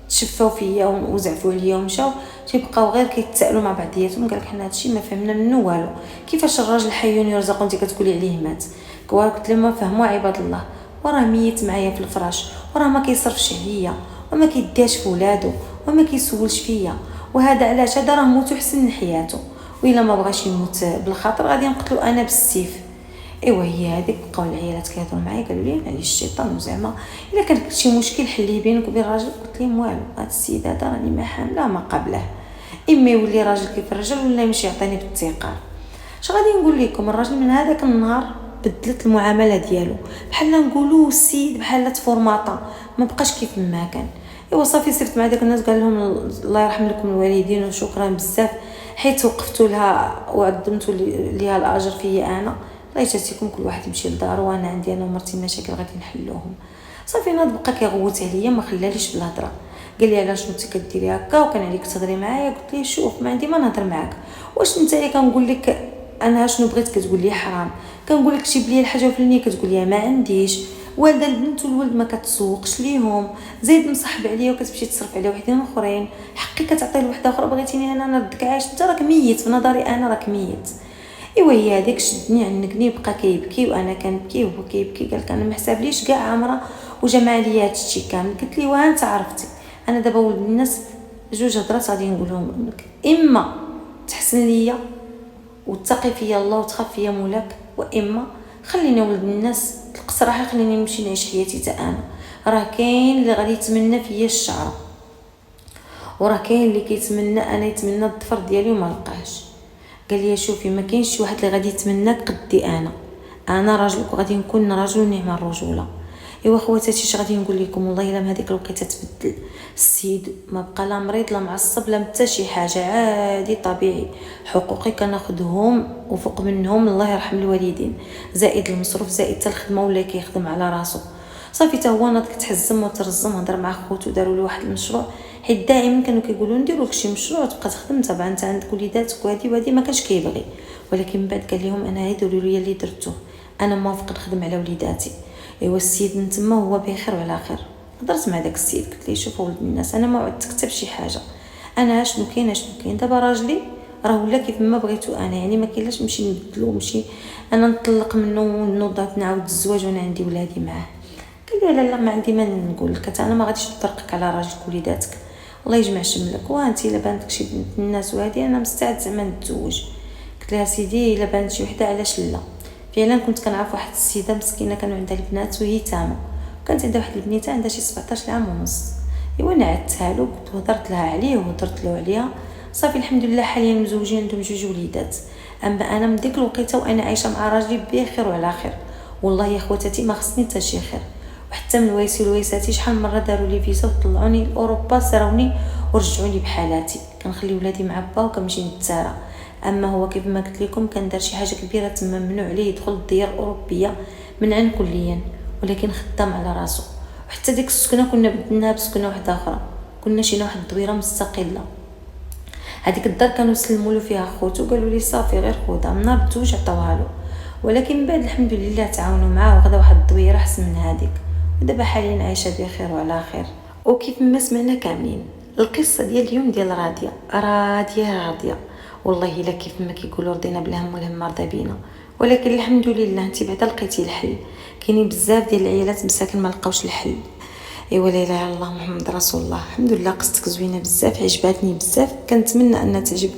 تشفاو فيا وزعفوا عليا ومشاو، تيبقاو غير كيتسالوا مع بعضياتهم. قال لك حنا هادشي ما فهمنا منه والو، كيفاش الراجل حي يرزق وانت كتقولي عليه مات؟ قلت لهم فهموا عباد الله، وراه ميت معايا في الفراش، وراه ما كيصرفش عليا وما كيداش في ولادو وما كيسولش فيا، وهذا علاش هذا راه موتو حسن من حياته، وإلا ما بغاش يموت بالخاطر غادي نقتلو انا بالسيف. ايوا هي هذيك. بقاو العيالات كيهضروا معايا قالوا لي على الشيطان، وزعما الا كان شي مشكل حليه بينك وبين الراجل. قلت لهم والو، هذا السيد هذا راني ما حامله ما قبله، اما يولي راجل كيف الرجل ولا يمشي يعطيني بالتيقار. اش غادي نقول لكم؟ الراجل من هذاك النهار بدلت المعامله ديالو، بحال نقولوا السيد بحال تفورماطا، ما بقاش كيف ما كان. ايوا صافي صرت مع داك الناس، قال لهم الله يرحم لكم الوالدين وشكرا بزاف حيت وقفتوا لها وعظمتوا ليها الاجر فيا انا. الله يجازيكم، كل واحد يمشي لدارو، وانا عندي انا ومرتي مشاكل غادي نحلوهم. صافي ناض بقى كيغوت عليا، ما خلاليش بالهضره. قال لي علاش انت كديري هكا وكان عليك تهضري معايا؟ قلت ليه شوف ما عندي ما نهضر معاك، واش نتايا كنقول لك انا شنو بغيت كتقول لي حرام، كنقول لك جيب لي الحاجه الفلانيه كتقول لي ما عنديش، والده البنت والولد ما كتسوقش ليهم، زايد مصاحب عليا وكتمشي تصرف على وحدين اخرين، حقي كتعطي لوحده اخرى، بغيتيني انا نردك عايش؟ انت راك ميت في نظري، انا راك ميت. ايوا هي هذيك شدني عنقني، بقى كيبكي وانا كنبكي وهو كيبكي. قال لك انا ما حسابليش كاع عامره وجمع لي هادشي كامل. قلت لي واه انت عرفتي انا دابا ولد الناس جوج هضرات غادي نقولهم لك، اما تحسن ليا وتقي فيا الله وتخاف فيا مولاك، واما خليني ولد الناس القصر راح يخليني نمشي نعيش حياتي تا انا. راه كاين اللي غادي يتمنى فيا الشعر، وراه كاين اللي كيتمنى انا يتمنى الظفر ديالي وما لقاش. قال لي شوفي ما كاينش شي واحد اللي غادي يتمناك قدي انا راجلك وغادي نكون راجل ونعم الرجوله. ايوا خواتاتي اش غادي نقول لكم؟ والله الا ما هذيك الوقيته تبدل السيد، ما بقى لا مريض لا معصب لا حتى شي حاجه، عادي طبيعي. حقوقي كناخذهم وفوق منهم الله يرحم الوالدين، زائد المصروف زائد حتى الخدمه ولا كيخدم على راسو. صافي تا هو ناض كتحزم وترزم، هضر مع خوتو داروا له واحد المشروع، حيت دائما كانوا كيقولوا نديروا لك شي مشروع تبقى تخدم، طبعا انت عندك وليداتك وهادي ما كانش كيبغي، ولكن من بعد قال لهم انا هيديروا لي اللي درتوه، انا موافق نخدم على وليداتي. ايوا السيد من تما هو بخير وعلى خير. هضرت مع داك السيد قلت ليه شوف ولد الناس، انا ما عدت كتب شي حاجه، انا شنو كاين دابا راجلي راه ولا كيف ما بغيتو انا، يعني ما كاينلاش نمشي نبدلو ونمشي انا نطلق منه ونوض نعاود الزواج وانا عندي ولادي معاه. قال لي لا ما عندي ما نقول لك، انا ما غاديش نطرقك على راجلك وليداتك، الله يجمع شملك، وانت الا بانتك شي بنت الناس وهادي انا مستعد زعما نتزوج. قلت لها سيدي الا بانت شي وحده علاش لا؟ فعلا كنت كنعرف واحد السيده مسكينه كانوا عندها البنات ويتامى، كانت عندها واحد البنيته عندها شي 17 عام ونص. ايوا نعدتها له وهضرت لها عليه وهضرت له عليها، صافي الحمد لله حاليا مزوجين عندهم جوج وليدات. اما انا من ديك الوقيته وانا عايشه مع راجلي بخير وعلى خير، والله يا خواتاتي ما خصني حتى شي خير. وحتى من ويساتي شحال مره داروا لي فيزا وطلعوني لاوروبا، سراوني ورجعوني بحالاتي، كنخلي ولادي مع با وكنمشي نتسارى. اما هو كيف ما قلت لكم كان دار شي حاجه كبيره تما ممنوع عليه يدخل الديار الاوروبيه منعا كليا، ولكن خدام على راسو. وحتى ديك السكنه كنا بدلناها بسكنه واحده اخرى، كنا شينا واحد الدويره مستقله. هذيك الدار كانوا سلموا له فيها خوتو، قالوا لي صافي غير خذها. من نهار الزوج عطاوها له، ولكن من بعد الحمد لله تعاونوا معاه وخذا واحد الدويره احسن من هذيك، ودابا حاليا عايشه بخير وعلى خير. وكيف ما سمعنا كاملين القصه ديال اليوم ديال راضيه والله الا كيف ما كيقولوا رضينا بالهم والهم رضى بينا. ولكن الحمد لله انت بعدا لقيتي الحل. كاينين بزاف ديال العائلات مساكن ما لقاوش الحل. ايوا لا اله الا الله محمد رسول الله. الحمد لله قصتك زوينه بزاف، عجباتني بزاف، كنتمنى ان تعجب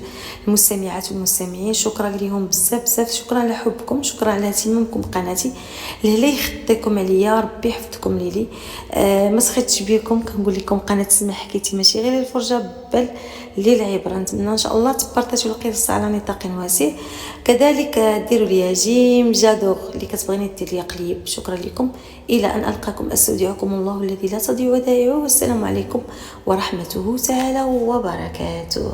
المستمعات والمستمعين. شكرا ليهم بزاف، شكرا على حبكم، شكرا على اهتمامكم بقناتي. لهلا يخطيكم عليا، ربي يحفظكم ليلي. ما سخيتش بكم، كنقول لكم قناه سما حكيتي ماشي غير الفرجه بل للعبره. نتمنى ان شاء الله تبارطاجوا القصه على نطاق واسع. كذلك ديروا لي جيم جادوغ اللي كتبغيني دير لي قليب. شكرا لكم، الى ان القاكم استودعكم الله الذي لا تضيع ودائعه، والسلام عليكم ورحمته تعالى وبركاته.